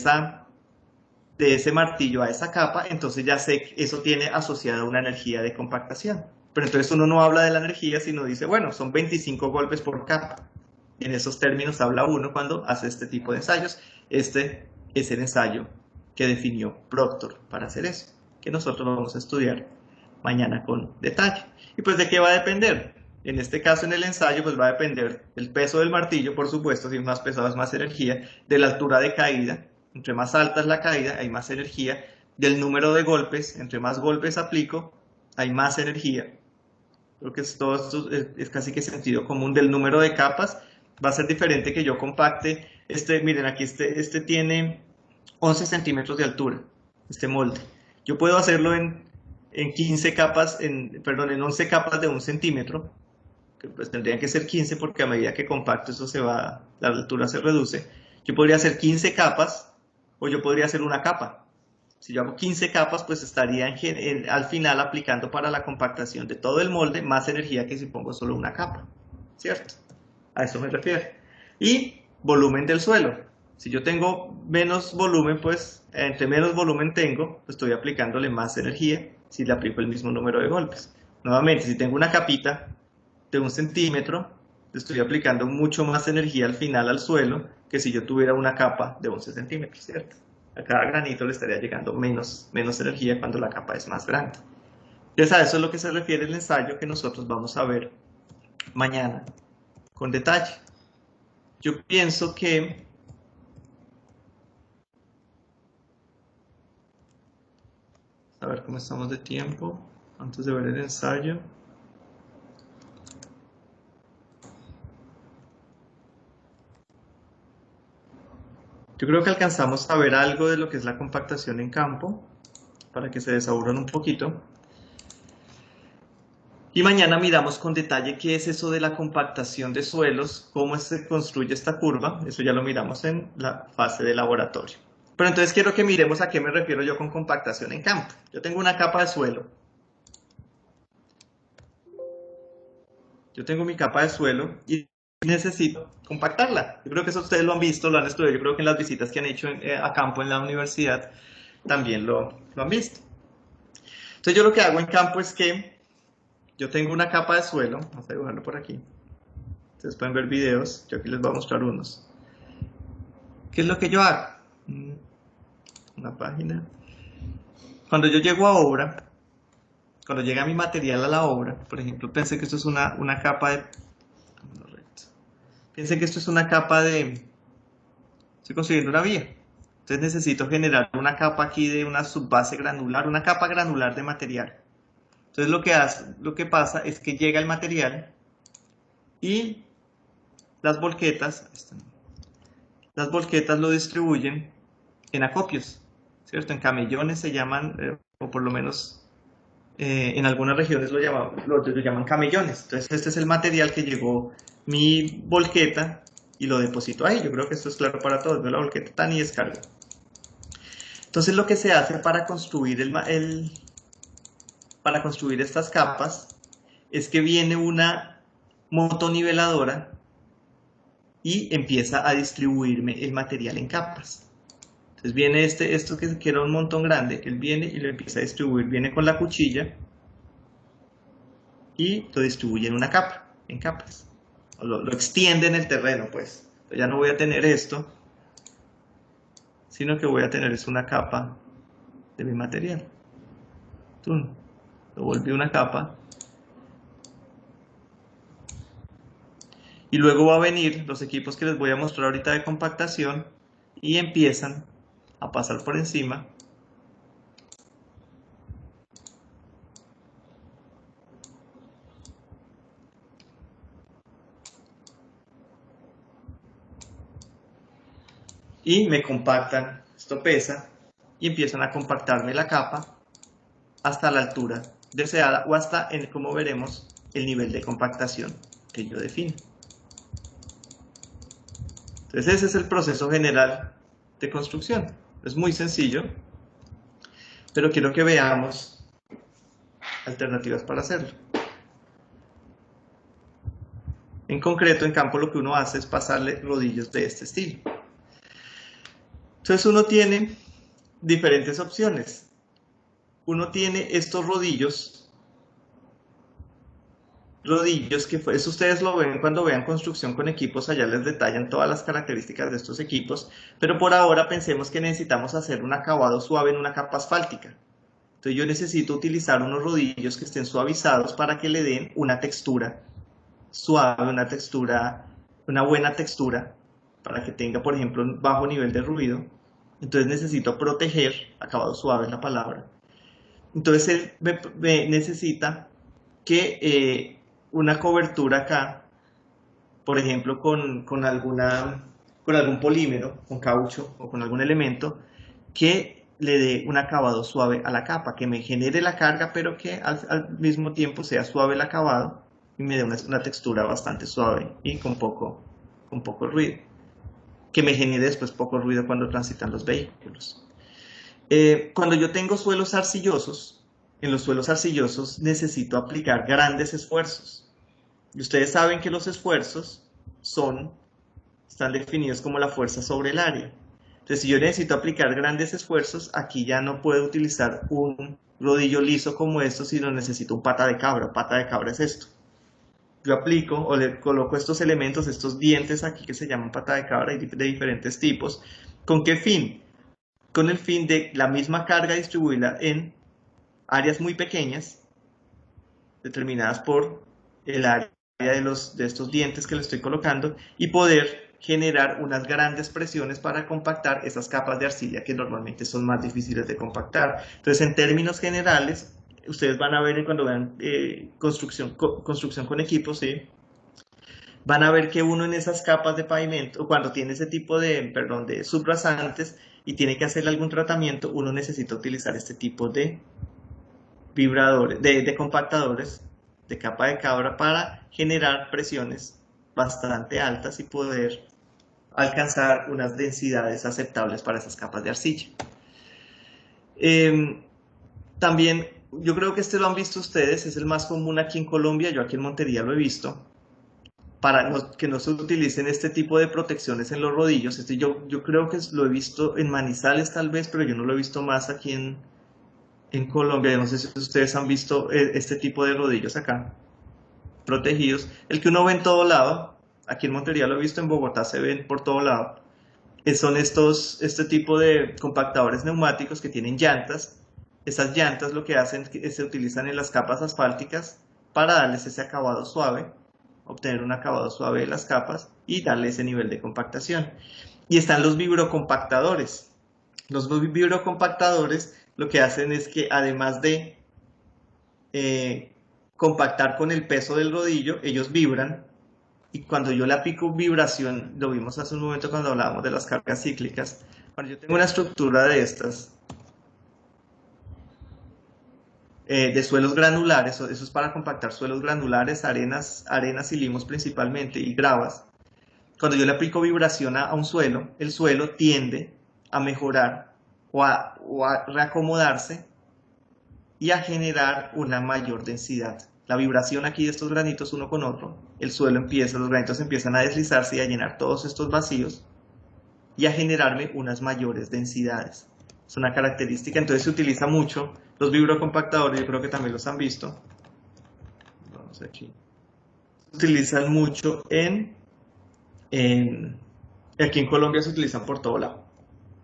ese martillo a esa capa, entonces ya sé que eso tiene asociada una energía de compactación. Pero entonces uno no habla de la energía, sino dice, bueno, son 25 golpes por capa. Y en esos términos habla uno cuando hace este tipo de ensayos. Este es el ensayo que definió Proctor para hacer eso, que nosotros lo vamos a estudiar mañana con detalle. ¿Y pues de qué va a depender? En este caso, en el ensayo, pues va a depender del peso del martillo, por supuesto, si es más pesado es más energía, de la altura de caída. Entre más alta es la caída, hay más energía. Del número de golpes, entre más golpes aplico, hay más energía. Creo que todo esto es casi que sentido común. Del número de capas, va a ser diferente que yo compacte. Miren, aquí este tiene 11 centímetros de altura, este molde. Yo puedo hacerlo en 15 capas, en 11 capas de 1 centímetro, que pues tendrían que ser 15 porque a medida que compacto eso la altura se reduce. Yo podría hacer 15 capas o yo podría hacer una capa. Si yo hago 15 capas, pues estaría al final aplicando para la compactación de todo el molde más energía que si pongo solo una capa, ¿cierto? A eso me refiero. Y volumen del suelo. Si yo tengo menos volumen, pues entre menos volumen tengo, pues estoy aplicándole más energía si le aplico el mismo número de golpes. Nuevamente, si tengo una capita de 1 centímetro, estoy aplicando mucho más energía al final al suelo que si yo tuviera una capa de 11 centímetros, ¿cierto? A cada granito le estaría llegando menos energía cuando la capa es más grande. Entonces a eso es lo que se refiere el ensayo que nosotros vamos a ver mañana con detalle. Yo pienso que A ver cómo estamos de tiempo antes de ver el ensayo. Yo creo que alcanzamos a ver algo de lo que es la compactación en campo, para que se desaburran un poquito. Y mañana miramos con detalle qué es eso de la compactación de suelos, cómo se construye esta curva. Eso ya lo miramos en la fase de laboratorio. Pero entonces quiero que miremos a qué me refiero yo con compactación en campo. Yo tengo una capa de suelo. Yo tengo mi capa de suelo y necesito compactarla. Yo creo que eso ustedes lo han visto, lo han estudiado. Yo creo que en las visitas que han hecho a campo en la universidad también lo han visto. Entonces yo lo que hago en campo es que yo tengo una capa de suelo. Vamos a dibujarlo por aquí. Ustedes pueden ver videos. Yo aquí les voy a mostrar unos. ¿Qué es lo que yo hago? Una página. Cuando yo llego a obra, cuando llega mi material a la obra, por ejemplo, pensé que esto es una capa de... Piensen que esto es una capa de... Estoy construyendo una vía. Entonces necesito generar una capa aquí de una subbase granular, una capa granular de material. Entonces lo que pasa es que llega el material y las volquetas lo distribuyen en acopios, ¿cierto? En camellones se llaman, o por lo menos en algunas regiones lo llaman camellones. Entonces este es el material que llegó mi volqueta y lo deposito ahí. Yo creo que esto es claro para todos. Veo la volqueta tan y descargo. Entonces lo que se hace para construir para construir estas capas es que viene una motoniveladora y empieza a distribuirme el material en capas. Entonces viene esto que era un montón grande, él viene y lo empieza a distribuir, viene con la cuchilla y lo distribuye en una capa, en capas. O lo extiende en el terreno, pues. Entonces ya no voy a tener esto, sino que voy a tener es una capa de mi material. Lo volví una capa. Y luego va a venir los equipos que les voy a mostrar ahorita de compactación y empiezan a pasar por encima y me compactan, esto pesa, y empiezan a compactarme la capa hasta la altura deseada o hasta, como veremos, el nivel de compactación que yo defino. Entonces ese es el proceso general de construcción. Es muy sencillo, pero quiero que veamos alternativas para hacerlo. En concreto, en campo lo que uno hace es pasarle rodillos de este estilo. Entonces uno tiene diferentes opciones. Uno tiene estos rodillos que eso ustedes lo ven cuando vean construcción con equipos, allá les detallan todas las características de estos equipos, pero por ahora pensemos que necesitamos hacer un acabado suave en una capa asfáltica. Entonces yo necesito utilizar unos rodillos que estén suavizados para que le den una textura suave, una buena textura, para que tenga, por ejemplo, un bajo nivel de ruido. Entonces necesito proteger, acabado suave es la palabra. Entonces él me necesita que una cobertura acá, por ejemplo, con algún polímero, con caucho o con algún elemento, que le dé un acabado suave a la capa, que me genere la carga, pero que al mismo tiempo sea suave el acabado y me dé una textura bastante suave y con poco ruido, que me genere después poco ruido cuando transitan los vehículos. Cuando yo tengo suelos arcillosos, en los suelos arcillosos necesito aplicar grandes esfuerzos. Y ustedes saben que los esfuerzos están definidos como la fuerza sobre el área. Entonces, si yo necesito aplicar grandes esfuerzos, aquí ya no puedo utilizar un rodillo liso como esto, sino necesito un pata de cabra. Pata de cabra es esto. Yo aplico o le coloco estos elementos, estos dientes aquí que se llaman pata de cabra y de diferentes tipos. ¿Con qué fin? Con el fin de la misma carga distribuirla en áreas muy pequeñas, determinadas por el área de estos dientes que le estoy colocando, y poder generar unas grandes presiones para compactar esas capas de arcilla que normalmente son más difíciles de compactar. Entonces, en términos generales, ustedes van a ver cuando vean construcción con equipos, ¿sí? Van a ver que uno en esas capas de pavimento, o cuando tiene ese tipo de, perdón, de subrasantes y tiene que hacerle algún tratamiento, uno necesita utilizar este tipo de vibradores, de compactadores de capa de cabra para generar presiones bastante altas y poder alcanzar unas densidades aceptables para esas capas de arcilla. También, yo creo que este lo han visto ustedes, es el más común aquí en Colombia, yo aquí en Montería lo he visto, para que no se utilicen este tipo de protecciones en los rodillos. Yo creo que lo he visto en Manizales tal vez, pero yo no lo he visto más aquí en Colombia. Yo no sé si ustedes han visto este tipo de rodillos acá, protegidos. El que uno ve en todo lado, aquí en Montería lo he visto, en Bogotá se ven por todo lado. Son este tipo de compactadores neumáticos que tienen llantas. Esas llantas lo que hacen es que se utilizan en las capas asfálticas para darles ese acabado suave, obtener un acabado suave de las capas y darle ese nivel de compactación. Y están los vibrocompactadores. Los vibrocompactadores lo que hacen es que además de compactar con el peso del rodillo, ellos vibran. Y cuando yo le aplico vibración, lo vimos hace un momento cuando hablábamos de las cargas cíclicas, cuando yo tengo una estructura de estas, de suelos granulares, eso es para compactar suelos granulares, arenas y limos principalmente, y gravas. Cuando yo le aplico vibración a un suelo, el suelo tiende a mejorar o a reacomodarse y a generar una mayor densidad. La vibración aquí de estos granitos uno con otro, los granitos empiezan a deslizarse y a llenar todos estos vacíos y a generarme unas mayores densidades. Es una característica, entonces se utiliza mucho. Los vibrocompactadores, yo creo que también los han visto. Vamos aquí. Se utilizan mucho aquí en Colombia se utilizan por todo lado.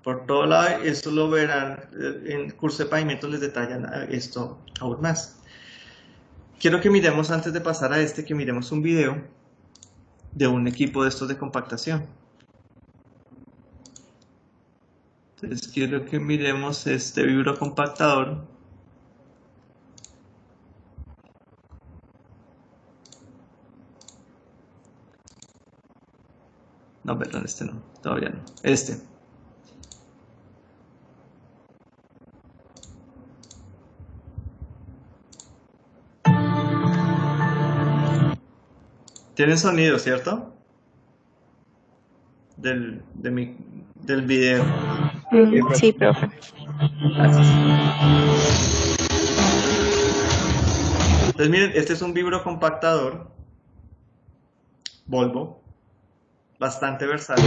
Por todo lado, esto lo verán en el curso de pavimento, les detallan esto aún más. Quiero que miremos, antes de pasar a que miremos un video de un equipo de estos de compactación. Entonces quiero que miremos este vibrocompactador. No, perdón, este no, todavía no. Este. Tiene sonido, ¿cierto? Del video. Sí, profe. Gracias. Entonces miren, este es un vibrocompactador Volvo, bastante versátil.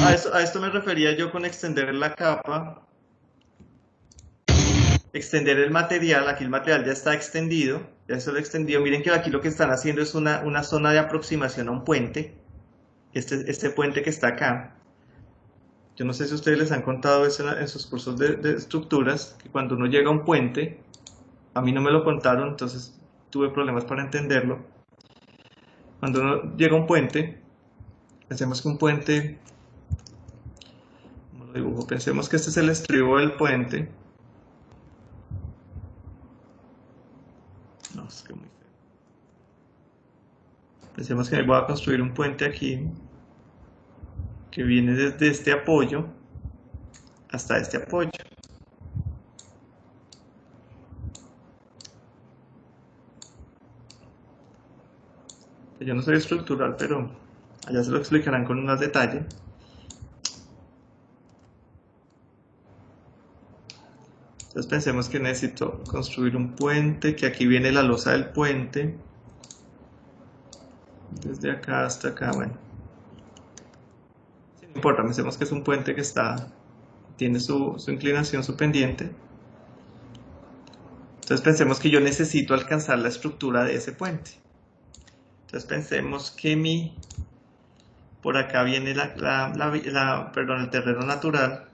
A esto me refería yo con extender la capa, extender el material. Aquí el material ya está extendido, ya se lo extendido. Miren que aquí lo que están haciendo es una zona de aproximación a un puente, este puente que está acá. Yo no sé si ustedes les han contado eso en sus cursos de estructuras, que cuando uno llega a un puente, a mí no me lo contaron, entonces tuve problemas para entenderlo. Cuando uno llega a un puente, pensemos que un puente, ¿cómo lo dibujo? Pensemos que este es el estribo del puente. No, es que muy feo. Pensemos que voy a construir un puente aquí, que viene desde este apoyo hasta este apoyo. Yo no soy estructural, pero allá se lo explicarán con más detalle. Entonces pensemos que necesito construir un puente, que aquí viene la losa del puente, desde acá hasta acá, bueno. No importa, pensemos que es un puente que tiene su inclinación, su pendiente. Entonces pensemos que yo necesito alcanzar la estructura de ese puente. Entonces pensemos que por acá viene el terreno natural.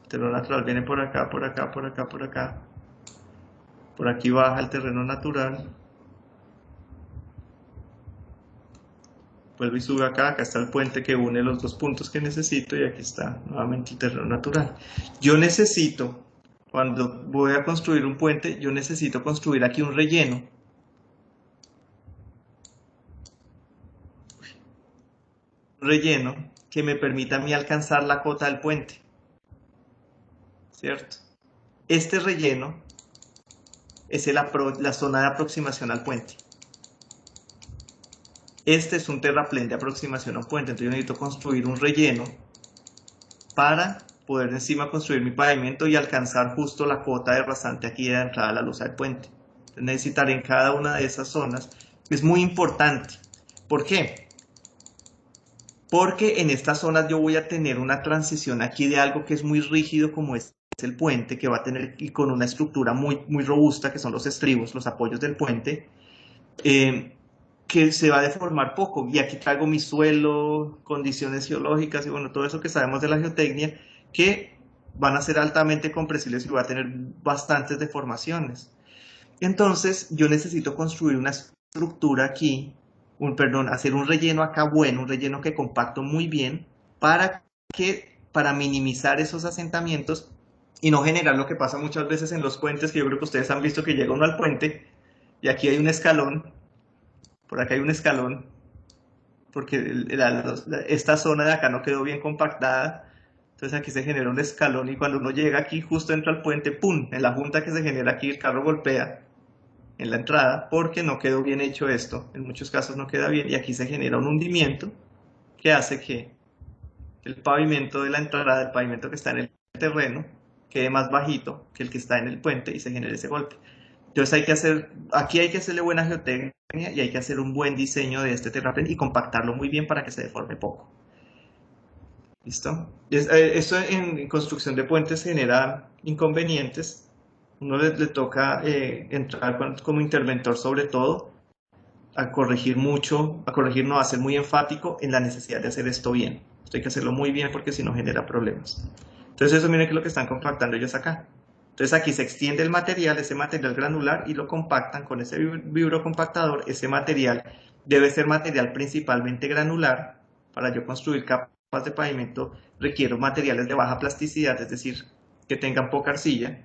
El terreno natural viene por acá, por acá, por acá, por acá. Por aquí baja el terreno natural. vuelvo y subo acá, acá está el puente que une los dos puntos que necesito y aquí está nuevamente el terreno natural. Yo necesito, cuando voy a construir un puente, yo necesito construir aquí un relleno. Un relleno que me permita a mí alcanzar la cota del puente. ¿Cierto? Este relleno es la zona de aproximación al puente. Este es un terraplén de aproximación a un puente, entonces yo necesito construir un relleno para poder encima construir mi pavimento y alcanzar justo la cota de rasante aquí de entrada a la luz del puente. Entonces necesitaré en cada una de esas zonas. Es muy importante. ¿Por qué? Porque en estas zonas yo voy a tener una transición aquí de algo que es muy rígido como es el puente, que va a tener y con una estructura muy, muy robusta, que son los estribos, los apoyos del puente, que se va a deformar poco. Y aquí traigo mi suelo, condiciones geológicas y bueno, todo eso que sabemos de la geotecnia, que van a ser altamente compresibles y va a tener bastantes deformaciones. Entonces yo necesito construir una estructura aquí, hacer un relleno acá bueno, un relleno que compacto muy bien, para minimizar esos asentamientos y no generar lo que pasa muchas veces en los puentes, que yo creo que ustedes han visto que llega uno al puente y aquí hay un escalón, por acá hay un escalón, porque esta zona de acá no quedó bien compactada, entonces aquí se genera un escalón y cuando uno llega aquí justo entra al puente, ¡pum!, en la junta que se genera aquí el carro golpea en la entrada porque no quedó bien hecho esto, en muchos casos no queda bien y aquí se genera un hundimiento que hace que el pavimento de la entrada, el pavimento que está en el terreno, quede más bajito que el que está en el puente y se genere ese golpe. Entonces aquí hay que hacerle buena geotecnia y hay que hacer un buen diseño de este terraplén y compactarlo muy bien para que se deforme poco. ¿Listo? Esto en construcción de puentes genera inconvenientes. Uno le toca entrar como interventor sobre todo a corregir mucho, a ser muy enfático en la necesidad de hacer esto bien. Esto hay que hacerlo muy bien porque si no genera problemas. Entonces eso miren que es lo que están compactando ellos acá. Entonces aquí se extiende el material, ese material granular y lo compactan con ese vibrocompactador. Ese material debe ser material principalmente granular. Para yo construir capas de pavimento requiero materiales de baja plasticidad, es decir, que tengan poca arcilla.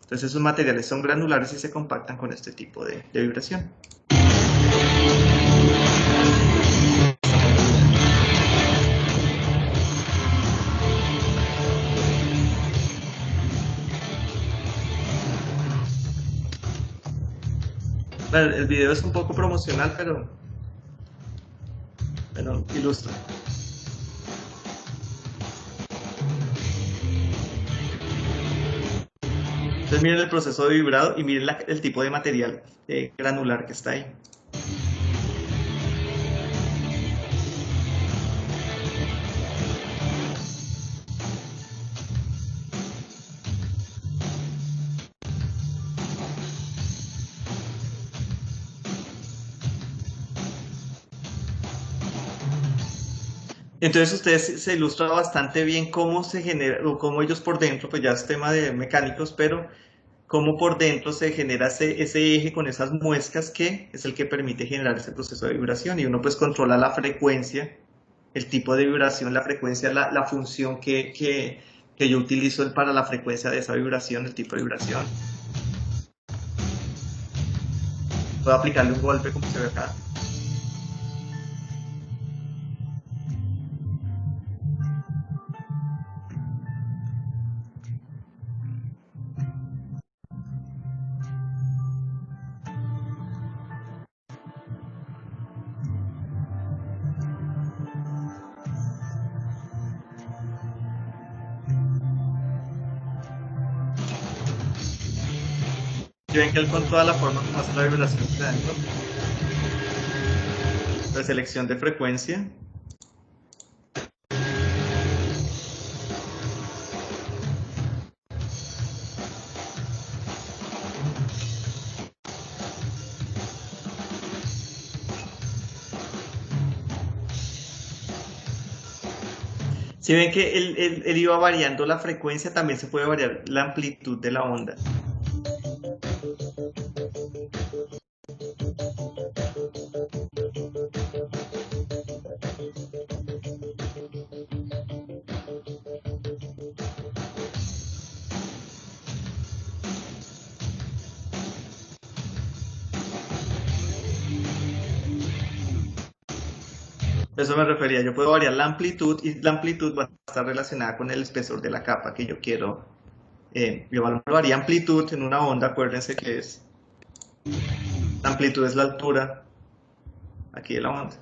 Entonces esos materiales son granulares y se compactan con este tipo de vibración. Bueno, el video es un poco promocional, pero ilustra. Entonces miren el proceso de vibrado y miren el tipo de material granular que está ahí. Entonces ustedes se ilustra bastante bien cómo se genera, o cómo ellos por dentro, pues ya es tema de mecánicos, pero cómo por dentro se genera ese eje con esas muescas que es el que permite generar ese proceso de vibración y uno pues controla la frecuencia, el tipo de vibración, la frecuencia, la función que yo utilizo para la frecuencia de esa vibración, el tipo de vibración. Puedo aplicarle un golpe como se ve acá. Si ven que él con toda la forma como hace la vibración de adentro, la selección de frecuencia. Si ven que él iba variando la frecuencia, también se puede variar la amplitud de la onda. Eso me refería, yo puedo variar la amplitud y la amplitud va a estar relacionada con el espesor de la capa que yo quiero. Yo varía amplitud en una onda, acuérdense que es, la amplitud es la altura aquí de la onda.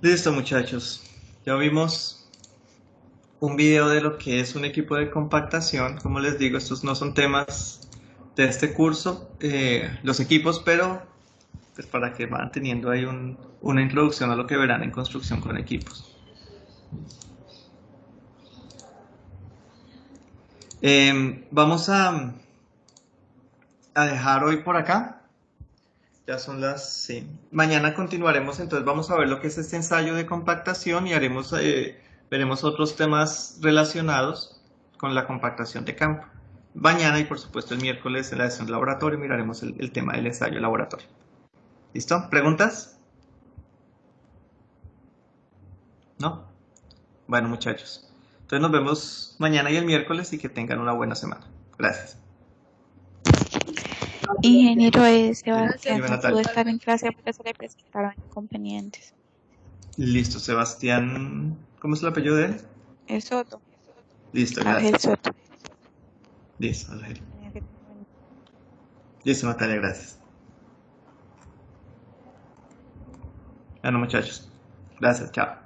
Listo, muchachos. Ya vimos un video de lo que es un equipo de compactación. Como les digo, estos no son temas de este curso, los equipos, pero pues para que van teniendo ahí una introducción a lo que verán en construcción con equipos. Vamos a dejar hoy por acá. Ya son las... Sí. Mañana continuaremos, entonces vamos a ver lo que es este ensayo de compactación y veremos otros temas relacionados con la compactación de campo. Mañana y por supuesto el miércoles en la sesión de laboratorio miraremos el tema del ensayo laboratorio. ¿Listo? ¿Preguntas? ¿No? Bueno, muchachos. Entonces nos vemos mañana y el miércoles y que tengan una buena semana. Gracias. Ingeniero Gracias, Sebastián no pudo Natalia. estar en clase porque se le presentaron inconvenientes. Listo, Sebastián. ¿Cómo es el apellido de él? Es Soto, Listo, Ángel gracias. Soto. Listo, Ángel. Listo, Natalia, gracias. Bueno, muchachos. Gracias, chao.